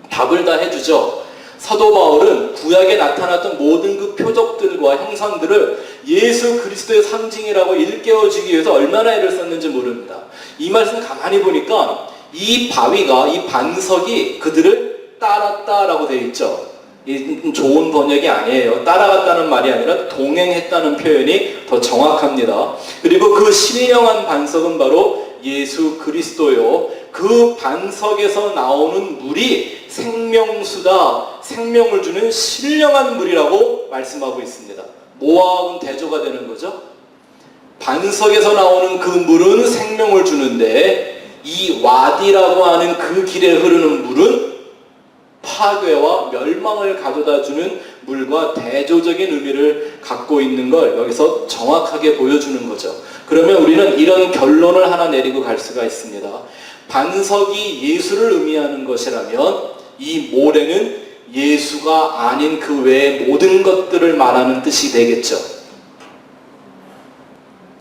답을 다 해주죠. 사도 바울은 구약에 나타났던 모든 그 표적들과 형상들을 예수 그리스도의 상징이라고 일깨워주기 위해서 얼마나 애를 썼는지 모릅니다. 이 말씀 가만히 보니까 이 바위가, 이 반석이 그들을 따랐다라고 되어 있죠. 이 좋은 번역이 아니에요. 따라갔다는 말이 아니라 동행했다는 표현이 더 정확합니다. 그리고 그 신령한 반석은 바로 예수 그리스도요. 그 반석에서 나오는 물이 생명수다, 생명을 주는 신령한 물이라고 말씀하고 있습니다. 뭐하고는 대조가 되는 거죠? 반석에서 나오는 그 물은 생명을 주는데 이 와디라고 하는 그 길에 흐르는 물은 파괴와 멸망을 가져다주는 물과 대조적인 의미를 갖고 있는 걸 여기서 정확하게 보여주는 거죠. 그러면 우리는 이런 결론을 하나 내리고 갈 수가 있습니다. 반석이 예수를 의미하는 것이라면 이 모래는 예수가 아닌 그 외의 모든 것들을 말하는 뜻이 되겠죠.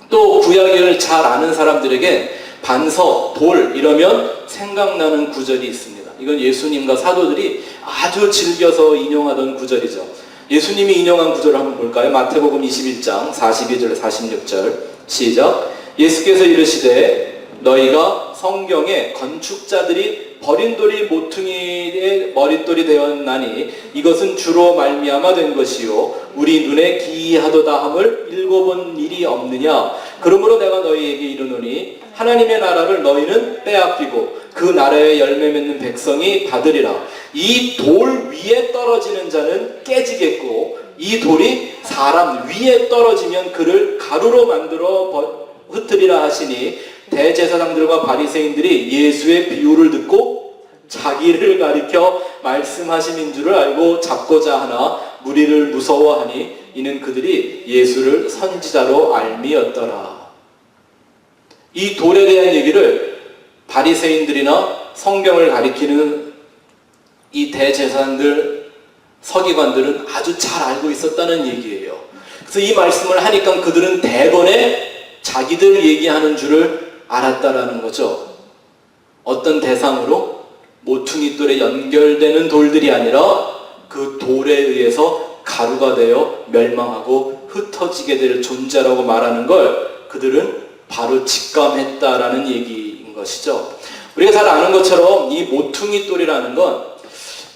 또 구약을 잘 아는 사람들에게 반석, 돌 이러면 생각나는 구절이 있습니다. 이건 예수님과 사도들이 아주 즐겨서 인용하던 구절이죠. 예수님이 인용한 구절을 한번 볼까요? 마태복음 21장 42절 46절 시작. 예수께서 이르시되 너희가 성경에 건축자들이 버린 돌이 모퉁이의 머릿돌이 되었나니 이것은 주로 말미암아 된 것이요 우리 눈에 기이하도다 함을 읽어본 일이 없느냐. 그러므로 내가 너희에게 이르노니 하나님의 나라를 너희는 빼앗기고 그 나라의 열매 맺는 백성이 받으리라. 이 돌 위에 떨어지는 자는 깨지겠고 이 돌이 사람 위에 떨어지면 그를 가루로 만들어 흩으리라 하시니 대제사장들과 바리새인들이 예수의 비유를 듣고 자기를 가리켜 말씀하심인 줄을 알고 잡고자 하나 무리를 무서워하니 이는 그들이 예수를 선지자로 알미었더라. 이 돌에 대한 얘기를 바리새인들이나 성경을 가리키는 이 대제사장들, 서기관들은 아주 잘 알고 있었다는 얘기예요. 그래서 이 말씀을 하니까 그들은 대번에 자기들 얘기하는 줄을 알았다라는 거죠. 어떤 대상으로? 모퉁이돌에 연결되는 돌들이 아니라 그 돌에 의해서 가루가 되어 멸망하고 흩어지게 될 존재라고 말하는 걸 그들은 바로 직감했다라는 얘기인 것이죠. 우리가 잘 아는 것처럼 이 모퉁이돌이라는 건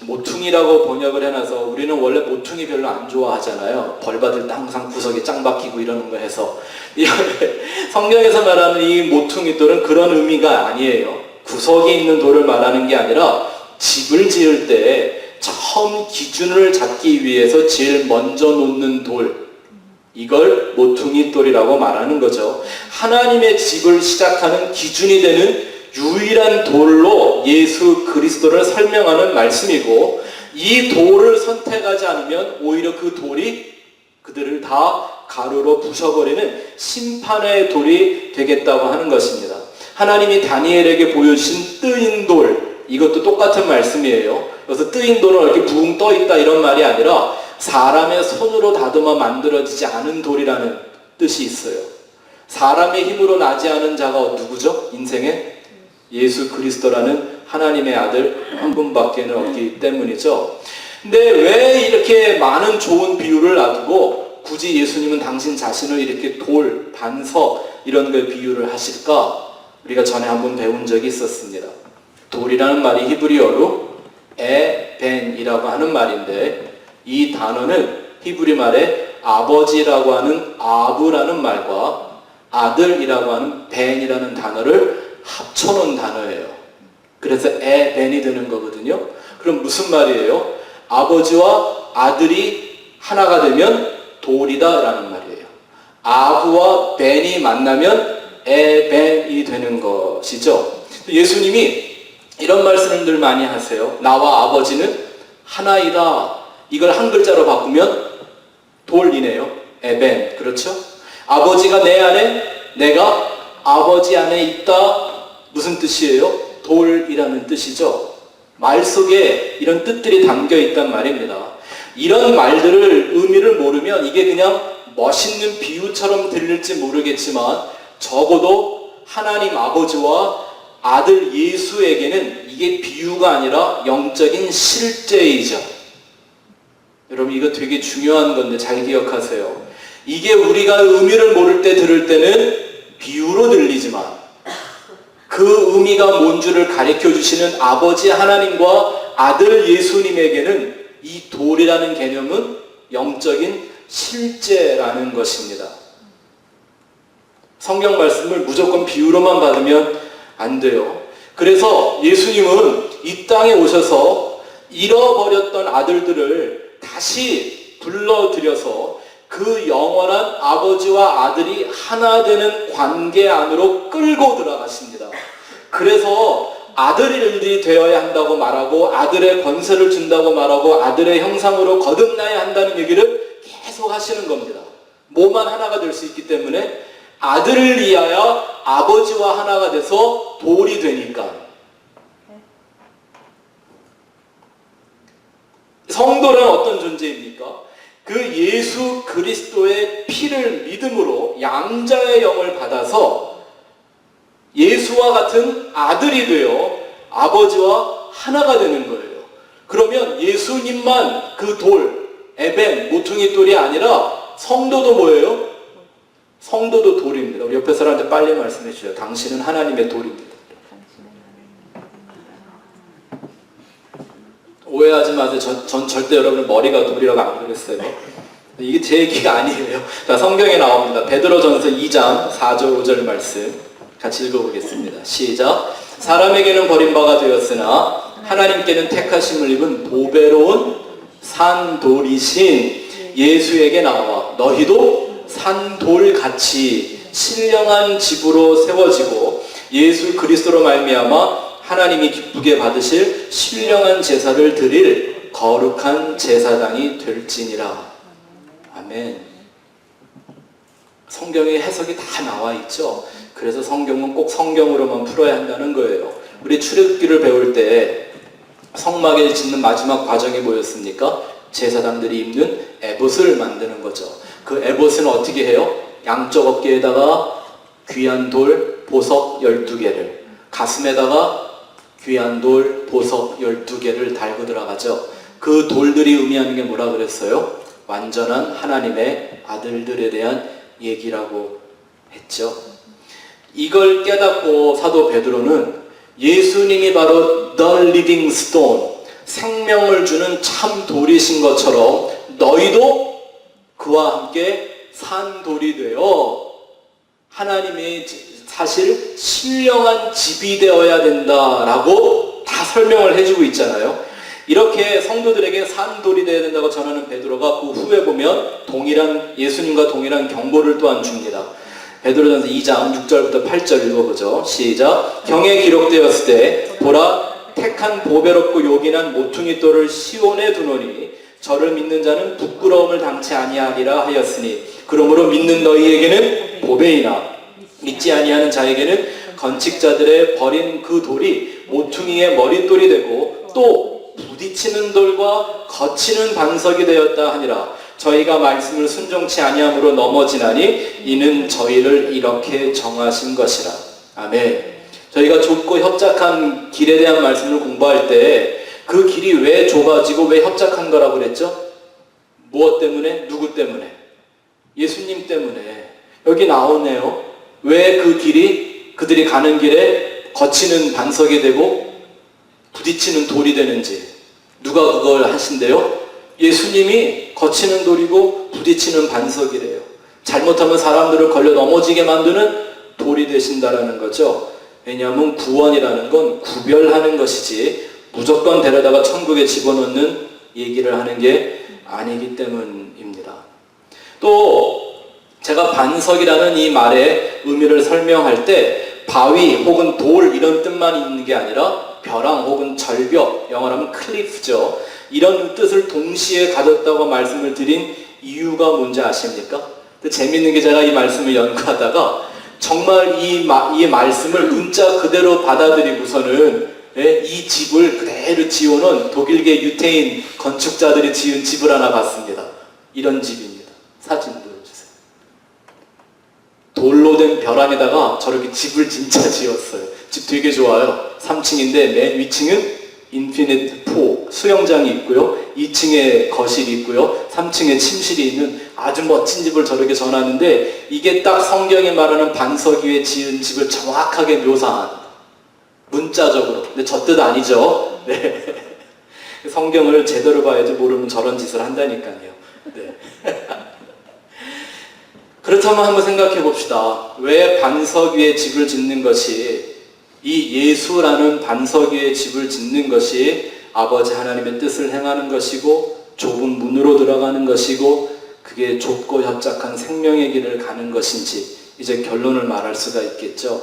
모퉁이라고 번역을 해놔서 우리는 원래 모퉁이 별로 안 좋아하잖아요. 벌 받을 때 항상 구석에 짱 박히고 이러는 거 해서. 성경에서 말하는 이 모퉁이돌은 그런 의미가 아니에요. 구석에 있는 돌을 말하는 게 아니라 집을 지을 때 처음 기준을 잡기 위해서 제일 먼저 놓는 돌, 이걸 모퉁이돌이라고 말하는 거죠. 하나님의 집을 시작하는 기준이 되는 유일한 돌로 예수 그리스도를 설명하는 말씀이고 이 돌을 선택하지 않으면 오히려 그 돌이 그들을 다 가루로 부셔버리는 심판의 돌이 되겠다고 하는 것입니다. 하나님이 다니엘에게 보여주신 뜨인 돌, 이것도 똑같은 말씀이에요. 그래서 뜨인 돌은 이렇게 붕 떠있다 이런 말이 아니라 사람의 손으로 다듬어 만들어지지 않은 돌이라는 뜻이 있어요. 사람의 힘으로 나지 않은 자가 누구죠? 인생에? 예수 그리스도라는 하나님의 아들 한 분밖에 없기 때문이죠. 근데 왜 이렇게 많은 좋은 비유를 놔두고 굳이 예수님은 당신 자신을 이렇게 돌, 반석 이런 걸 비유를 하실까? 우리가 전에 한번 배운 적이 있었습니다. 돌이라는 말이 히브리어로 에벤이라고 하는 말인데, 이 단어는 히브리 말에 아버지라고 하는 아브라는 말과 아들이라고 하는 벤이라는 단어를 합쳐놓은 단어예요. 그래서 에벤이 되는 거거든요. 그럼 무슨 말이에요? 아버지와 아들이 하나가 되면 돌이다 라는 말이에요. 아브와 벤이 만나면 에벤이 되는 것이죠. 예수님이 이런 말씀을 늘 많이 하세요. 나와 아버지는 하나이다. 이걸 한 글자로 바꾸면 돌이네요. 에벤. 그렇죠? 아버지가 내 안에, 내가 아버지 안에 있다. 무슨 뜻이에요? 돌이라는 뜻이죠. 말 속에 이런 뜻들이 담겨 있단 말입니다. 이런 말들을 의미를 모르면 이게 그냥 멋있는 비유처럼 들릴지 모르겠지만, 적어도 하나님 아버지와 아들 예수에게는 이게 비유가 아니라 영적인 실제이죠. 여러분, 이거 되게 중요한 건데 잘 기억하세요. 이게 우리가 의미를 모를 때 들을 때는 비유로 들리지만, 그 의미가 뭔지를 가르쳐 주시는 아버지 하나님과 아들 예수님에게는 이 돌이라는 개념은 영적인 실제라는 것입니다. 성경 말씀을 무조건 비유로만 받으면 안 돼요. 그래서 예수님은 이 땅에 오셔서 잃어버렸던 아들들을 다시 불러들여서 그 영원한 아버지와 아들이 하나 되는 관계 안으로 끌고 들어가십니다. 그래서 아들이 되어야 한다고 말하고, 아들의 권세를 준다고 말하고, 아들의 형상으로 거듭나야 한다는 얘기를 계속 하시는 겁니다. 뭐만 하나가 될 수 있기 때문에, 아들을 위하여 아버지와 하나가 돼서 돌이 되니까. 성도는 어떤 존재입니까? 그 예수 그리스도의 피를 믿음으로 양자의 영을 받아서 예수와 같은 아들이 되어 아버지와 하나가 되는 거예요. 그러면 예수님만 그 돌, 에벤, 모퉁이 돌이 아니라 성도도 뭐예요? 성도도 돌입니다. 우리 옆에 사람한테 빨리 말씀해 주세요. 당신은 하나님의 돌입니다. 오해하지 마세요. 전 절대 여러분의 머리가 돌이라고 안 그랬어요. 이게 제 얘기가 아니에요. 자, 성경에 나옵니다. 베드로전서 2장 4절 5절 말씀 같이 읽어보겠습니다. 시작. 사람에게는 버림바가 되었으나 하나님께는 택하심을 입은 보배로운 산돌이신 예수에게 나와 너희도 산돌같이 신령한 집으로 세워지고 예수 그리스도로 말미암아 하나님이 기쁘게 받으실 신령한 제사를 드릴 거룩한 제사장이 될지니라. 아멘. 성경에 해석이 다 나와 있죠. 그래서 성경은 꼭 성경으로만 풀어야 한다는 거예요. 우리 출애굽기를 배울 때 성막에 짓는 마지막 과정이 뭐였습니까? 제사장들이 입는 에봇을 만드는 거죠. 그 에봇은 어떻게 해요? 양쪽 어깨에다가 귀한 돌 보석 12개를, 가슴에다가 귀한 돌 보석 12개를 달고 들어가죠. 그 돌들이 의미하는 게 뭐라 그랬어요? 완전한 하나님의 아들들에 대한 얘기라고 했죠. 이걸 깨닫고 사도 베드로는 예수님이 바로 The Living Stone, 생명을 주는 참 돌이신 것처럼 너희도 그와 함께 산 돌이 되어 하나님의 사실 신령한 집이 되어야 된다라고 다 설명을 해주고 있잖아요. 이렇게 성도들에게 산돌이 되어야 된다고 전하는 베드로가 그 후에 보면 예수님과 동일한 경보를 또한 줍니다. 베드로전서 2장 6절부터 8절 읽어보죠. 시작. 경에 기록되었을 때 보라 택한 보배롭고 요긴한 모퉁이 돌을 시온에 두노니 저를 믿는 자는 부끄러움을 당치 아니하리라 하였으니 그러므로 믿는 너희에게는 보배이나 믿지 아니하는 자에게는 건축자들의 버린 그 돌이 모퉁이의 머릿돌이 되고 또 부딪히는 돌과 거치는 반석이 되었다 하니라. 저희가 말씀을 순종치 아니함으로 넘어지나니 이는 저희를 이렇게 정하신 것이라. 아멘. 저희가 좁고 협착한 길에 대한 말씀을 공부할 때 그 길이 왜 좁아지고 왜 협착한 거라고 그랬죠? 무엇 때문에? 누구 때문에? 예수님 때문에. 여기 나오네요. 왜 그 길이 그들이 가는 길에 거치는 반석이 되고 부딪히는 돌이 되는지 누가 그걸 하신대요? 예수님이 거치는 돌이고 부딪히는 반석이래요. 잘못하면 사람들을 걸려 넘어지게 만드는 돌이 되신다라는 거죠. 왜냐하면 구원이라는 건 구별하는 것이지 무조건 데려다가 천국에 집어넣는 얘기를 하는 게 아니기 때문입니다. 또 제가 반석이라는 이 말의 의미를 설명할 때 바위 혹은 돌 이런 뜻만 있는 게 아니라 벼랑 혹은 절벽, 영어로 하면 클리프죠. 이런 뜻을 동시에 가졌다고 말씀을 드린 이유가 뭔지 아십니까? 재밌는 게 제가 이 말씀을 연구하다가 정말 이 말씀을 문자 그대로 받아들이고서는 이 집을 그대로 지어놓은 독일계 유태인 건축자들이 지은 집을 하나 봤습니다. 이런 집입니다. 사진 보여주세요. 돌로 된 벼랑에다가 저렇게 집을 진짜 지었어요. 집 되게 좋아요. 3층인데 맨 위층은 인피니트 포 수영장이 있고요. 2층에 거실이 있고요. 3층에 침실이 있는 아주 멋진 집을 저렇게 전하는데 이게 딱 성경이 말하는 반석 위에 지은 집을 정확하게 묘사한 문자적으로. 근데 저 뜻 아니죠. 네. 성경을 제대로 봐야지 모르면 저런 짓을 한다니까요. 네. 그렇다면 한번 생각해 봅시다. 왜 반석 위에 집을 짓는 것이 이 예수라는 반석 위에 집을 짓는 것이 아버지 하나님의 뜻을 행하는 것이고 좁은 문으로 들어가는 것이고 그게 좁고 협착한 생명의 길을 가는 것인지 이제 결론을 말할 수가 있겠죠.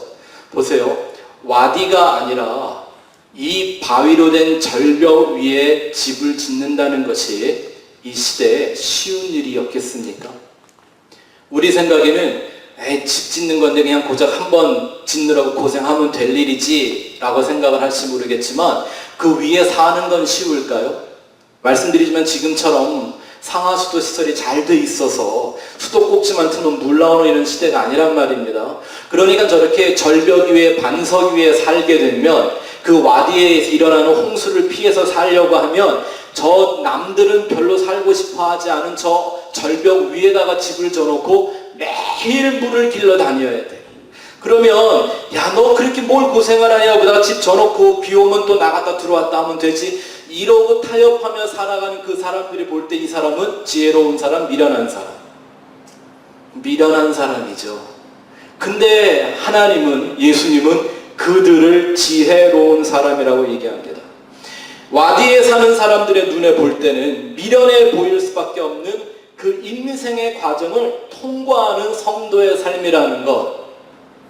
보세요. 와디가 아니라 이 바위로 된 절벽 위에 집을 짓는다는 것이 이 시대에 쉬운 일이었겠습니까? 우리 생각에는 집 짓는 건데 그냥 고작 한번 짓느라고 고생하면 될 일이지 라고 생각을 할지 모르겠지만 그 위에 사는 건 쉬울까요? 말씀드리지만 지금처럼 상하수도 시설이 잘 돼 있어서 수도꼭지만 틀면 물 나오는 이런 시대가 아니란 말입니다. 그러니까 저렇게 절벽 위에 반석 위에 살게 되면 그 와디에 일어나는 홍수를 피해서 살려고 하면 저 남들은 별로 살고 싶어 하지 않은 저 절벽 위에다가 집을 져놓고 매일 물을 길러 다녀야 돼. 그러면 야 너 그렇게 뭘 고생을 하냐, 그러다 집 져놓고 비 오면 또 나갔다 들어왔다 하면 되지, 이러고 타협하며 살아가는 그 사람들이 볼 때 이 사람은 지혜로운 사람, 미련한 사람, 미련한 사람이죠. 근데 하나님은, 예수님은 그들을 지혜로운 사람이라고 얘기합니다. 와디에 사는 사람들의 눈에 볼 때는 미련해 보일 수밖에 없는 그 인생의 과정을 통과하는 성도의 삶이라는 것,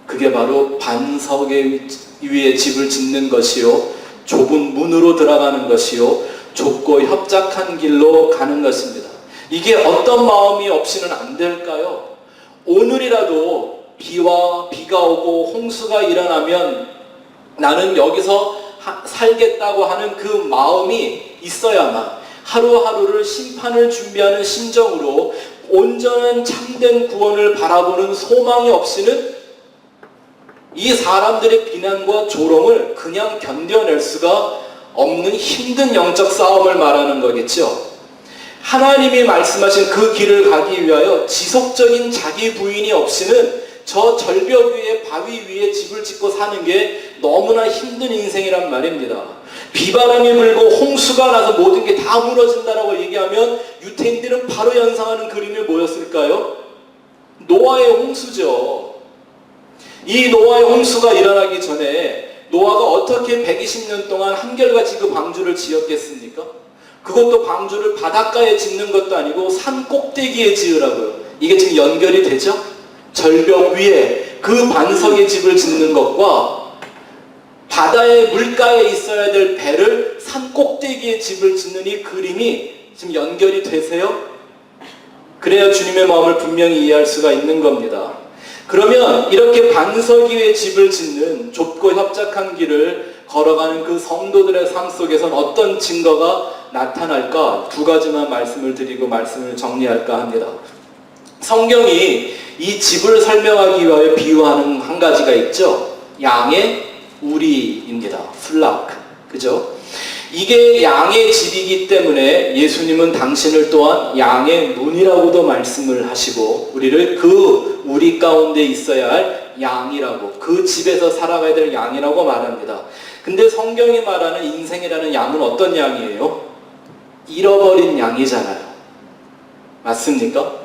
그게 바로 반석 위에 집을 짓는 것이요, 좁은 문으로 들어가는 것이요, 좁고 협착한 길로 가는 것입니다. 이게 어떤 마음이 없이는 안 될까요? 오늘이라도 비가 오고 홍수가 일어나면 나는 여기서 살겠다고 하는 그 마음이 있어야만 하루하루를 심판을 준비하는 심정으로 온전한 참된 구원을 바라보는 소망이 없이는 이 사람들의 비난과 조롱을 그냥 견뎌낼 수가 없는 힘든 영적 싸움을 말하는 거겠죠. 하나님이 말씀하신 그 길을 가기 위하여 지속적인 자기 부인이 없이는 저 절벽 위에 바위 위에 집을 짓고 사는 게 너무나 힘든 인생이란 말입니다. 비바람이 불고 홍수가 나서 모든 게 다 무너진다라고 얘기하면 유태인들은 바로 연상하는 그림이 뭐였을까요? 노아의 홍수죠. 이 노아의 홍수가 일어나기 전에 노아가 어떻게 120년 동안 한결같이 그 방주를 지었겠습니까? 그것도 방주를 바닷가에 짓는 것도 아니고 산 꼭대기에 지으라고요. 이게 지금 연결이 되죠? 절벽 위에 그 반석의 집을 짓는 것과 바다의 물가에 있어야 될 배를 산 꼭대기에 집을 짓는 이 그림이 지금 연결이 되세요? 그래야 주님의 마음을 분명히 이해할 수가 있는 겁니다. 그러면 이렇게 반석 위에 집을 짓는 좁고 협착한 길을 걸어가는 그 성도들의 삶 속에선 어떤 증거가 나타날까? 두 가지만 말씀을 드리고 말씀을 정리할까 합니다. 성경이 이 집을 설명하기 위하여 비유하는 한 가지가 있죠. 양의 우리입니다. 플락. 그죠? 이게 양의 집이기 때문에 예수님은 당신을 또한 양의 눈이라고도 말씀을 하시고 우리를 그 우리 가운데 있어야 할 양이라고, 그 집에서 살아가야 될 양이라고 말합니다. 근데 성경이 말하는 인생이라는 양은 어떤 양이에요? 잃어버린 양이잖아요. 맞습니까?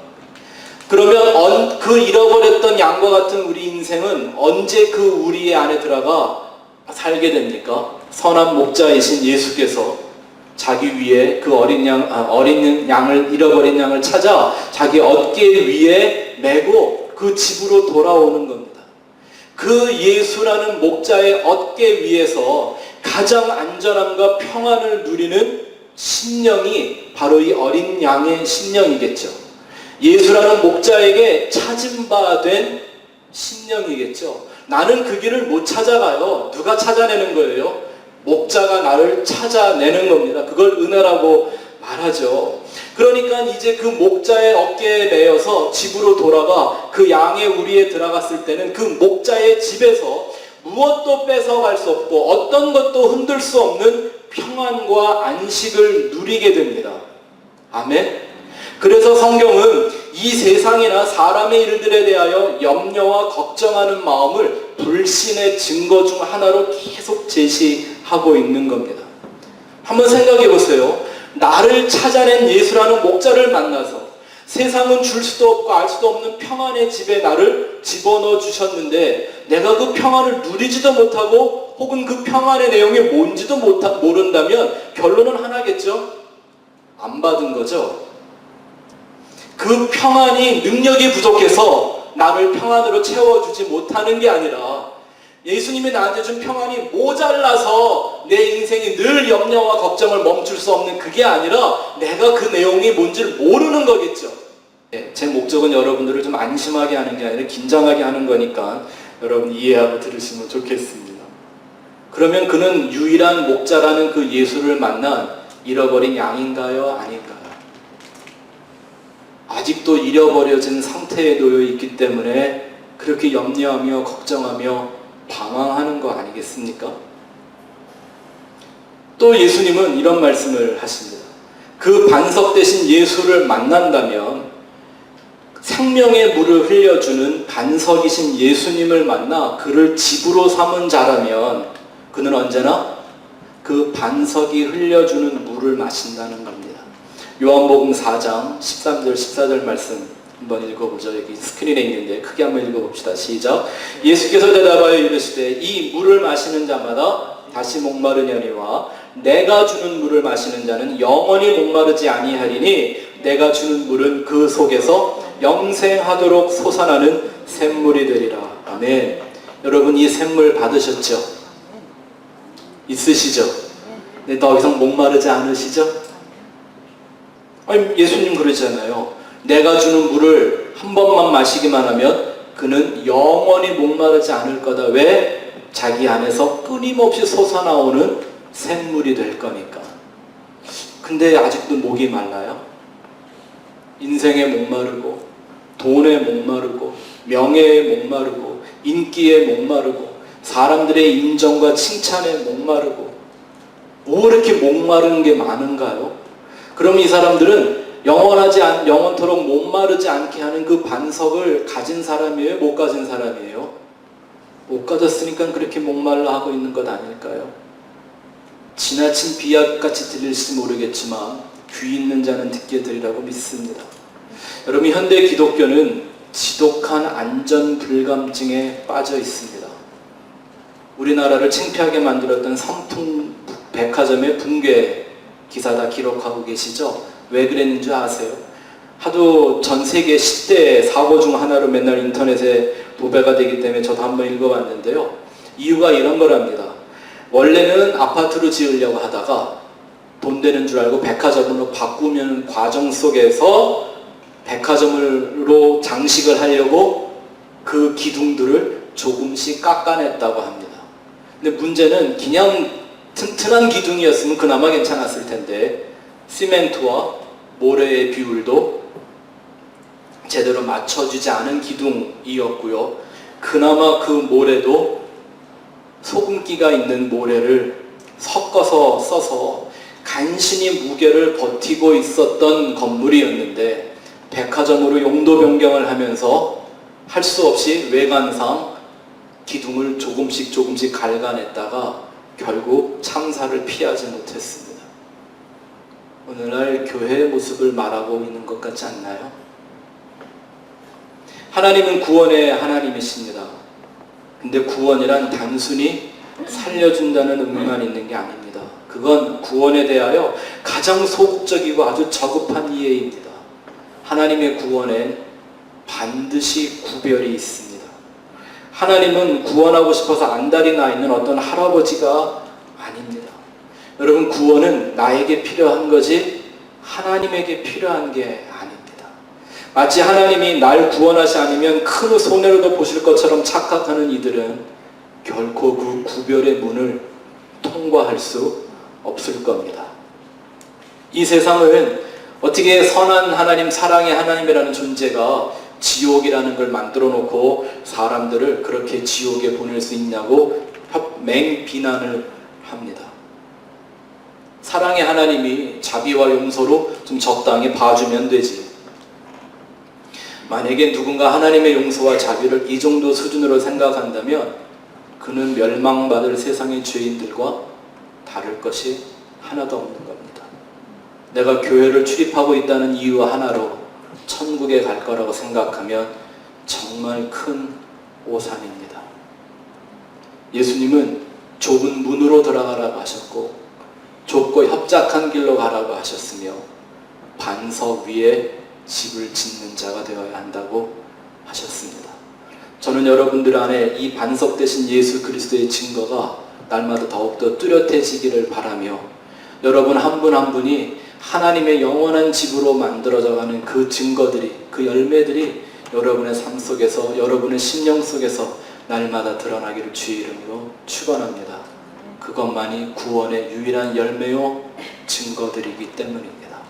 그러면 그 잃어버렸던 양과 같은 우리 인생은 언제 그 우리의 안에 들어가 살게 됩니까? 선한 목자이신 예수께서 자기 위에 그 어린 양을, 잃어버린 양을 찾아 자기 어깨 위에 메고 그 집으로 돌아오는 겁니다. 그 예수라는 목자의 어깨 위에서 가장 안전함과 평안을 누리는 심령이 바로 이 어린 양의 심령이겠죠. 예수라는 목자에게 찾은 바 된 심령이겠죠. 나는 그 길을 못 찾아가요. 누가 찾아내는 거예요? 목자가 나를 찾아내는 겁니다. 그걸 은혜라고 말하죠. 그러니까 이제 그 목자의 어깨에 매여서 집으로 돌아가 그 양의 우리에 들어갔을 때는 그 목자의 집에서 무엇도 뺏어갈 수 없고 어떤 것도 흔들 수 없는 평안과 안식을 누리게 됩니다. 아멘. 그래서 성경은 이 세상이나 사람의 일들에 대하여 염려와 걱정하는 마음을 불신의 증거 중 하나로 계속 제시하고 있는 겁니다. 한번 생각해 보세요. 나를 찾아낸 예수라는 목자를 만나서 세상은 줄 수도 없고 알 수도 없는 평안의 집에 나를 집어넣어 주셨는데 내가 그 평안을 누리지도 못하고 혹은 그 평안의 내용이 뭔지도 모른다면 결론은 하나겠죠? 안 받은 거죠. 그 평안이 능력이 부족해서 나를 평안으로 채워주지 못하는 게 아니라 예수님이 나한테 준 평안이 모자라서 내 인생이 늘 염려와 걱정을 멈출 수 없는 그게 아니라 내가 그 내용이 뭔지를 모르는 거겠죠. 제 목적은 여러분들을 좀 안심하게 하는 게 아니라 긴장하게 하는 거니까 여러분 이해하고 들으시면 좋겠습니다. 그러면 그는 유일한 목자라는 그 예수를 만난 잃어버린 양인가요? 아닌가요? 아직도 잃어버려진 상태에 놓여 있기 때문에 그렇게 염려하며 걱정하며 방황하는 거 아니겠습니까? 또 예수님은 이런 말씀을 하십니다. 그 반석 대신 예수를 만난다면 생명의 물을 흘려주는 반석이신 예수님을 만나 그를 집으로 삼은 자라면 그는 언제나 그 반석이 흘려주는 물을 마신다는 겁니다. 요한복음 4장 13절 14절 말씀 한번 읽어보죠. 여기 스크린에 있는데 크게 한번 읽어봅시다. 시작. 예수께서 대답하여 이르시되 이 물을 마시는 자마다 다시 목마르냐니와 내가 주는 물을 마시는 자는 영원히 목마르지 아니하리니 내가 주는 물은 그 속에서 영생하도록 솟아나는 샘물이 되리라. 아멘. 여러분 이 샘물 받으셨죠? 있으시죠? 근데 더 이상 목마르지 않으시죠? 아니, 예수님 그러잖아요. 내가 주는 물을 한 번만 마시기만 하면 그는 영원히 목마르지 않을 거다. 왜? 자기 안에서 끊임없이 솟아나오는 샘물이 될 거니까. 근데 아직도 목이 말라요? 인생에 목마르고 돈에 목마르고 명예에 목마르고 인기에 목마르고 사람들의 인정과 칭찬에 목마르고 뭐 이렇게 목마른 게 많은가요? 그럼 이 사람들은 영원토록 목마르지 않게 하는 그 반석을 가진 사람이에요? 못 가진 사람이에요? 못 가졌으니까 그렇게 목말라 하고 있는 것 아닐까요? 지나친 비약같이 들릴지 모르겠지만 귀 있는 자는 듣게 되리라고 믿습니다. 여러분 현대 기독교는 지독한 안전 불감증에 빠져 있습니다. 우리나라를 창피하게 만들었던 삼풍 백화점의 붕괴 기사 다 기록하고 계시죠? 왜 그랬는 줄 아세요? 하도 전 세계 10대 사고 중 하나로 맨날 인터넷에 도배가 되기 때문에 저도 한번 읽어봤는데요. 이유가 이런 거랍니다. 원래는 아파트로 지으려고 하다가 돈 되는 줄 알고 백화점으로 바꾸는 과정 속에서 백화점으로 장식을 하려고 그 기둥들을 조금씩 깎아냈다고 합니다. 근데 문제는 그냥 튼튼한 기둥이었으면 그나마 괜찮았을 텐데 시멘트와 모래의 비율도 제대로 맞춰주지 않은 기둥이었고요. 그나마 그 모래도 소금기가 있는 모래를 섞어서 써서 간신히 무게를 버티고 있었던 건물이었는데 백화점으로 용도 변경을 하면서 할 수 없이 외관상 기둥을 조금씩 갉아냈다가 결국 참사를 피하지 못했습니다. 오늘날 교회의 모습을 말하고 있는 것 같지 않나요? 하나님은 구원의 하나님이십니다. 근데 구원이란 단순히 살려준다는 의미만 있는 게 아닙니다. 그건 구원에 대하여 가장 소극적이고 아주 저급한 이해입니다. 하나님의 구원엔 반드시 구별이 있습니다. 하나님은 구원하고 싶어서 안달이 나 있는 어떤 할아버지가 아닙니다. 여러분, 구원은 나에게 필요한 거지 하나님에게 필요한 게 아닙니다. 마치 하나님이 날 구원하지 않으면 큰 손해로도 보실 것처럼 착각하는 이들은 결코 그 구별의 문을 통과할 수 없을 겁니다. 이 세상은 어떻게 선한 하나님, 사랑의 하나님이라는 존재가 지옥이라는 걸 만들어 놓고 사람들을 그렇게 지옥에 보낼 수 있냐고 맹비난을 합니다. 사랑의 하나님이 자비와 용서로 좀 적당히 봐주면 되지. 만약에 누군가 하나님의 용서와 자비를 이 정도 수준으로 생각한다면 그는 멸망받을 세상의 죄인들과 다를 것이 하나도 없는 겁니다. 내가 교회를 출입하고 있다는 이유 하나로 천국에 갈 거라고 생각하면 정말 큰 오산입니다. 예수님은 좁은 문으로 들어가라고 하셨고 좁고 협착한 길로 가라고 하셨으며 반석 위에 집을 짓는 자가 되어야 한다고 하셨습니다. 저는 여러분들 안에 이 반석 대신 예수 그리스도의 증거가 날마다 더욱더 뚜렷해지기를 바라며 여러분 한 분 한 분이 하나님의 영원한 집으로 만들어져가는 그 증거들이, 그 열매들이 여러분의 삶 속에서, 여러분의 심령 속에서 날마다 드러나기를 주의 이름으로 축원합니다. 그것만이 구원의 유일한 열매요 증거들이기 때문입니다.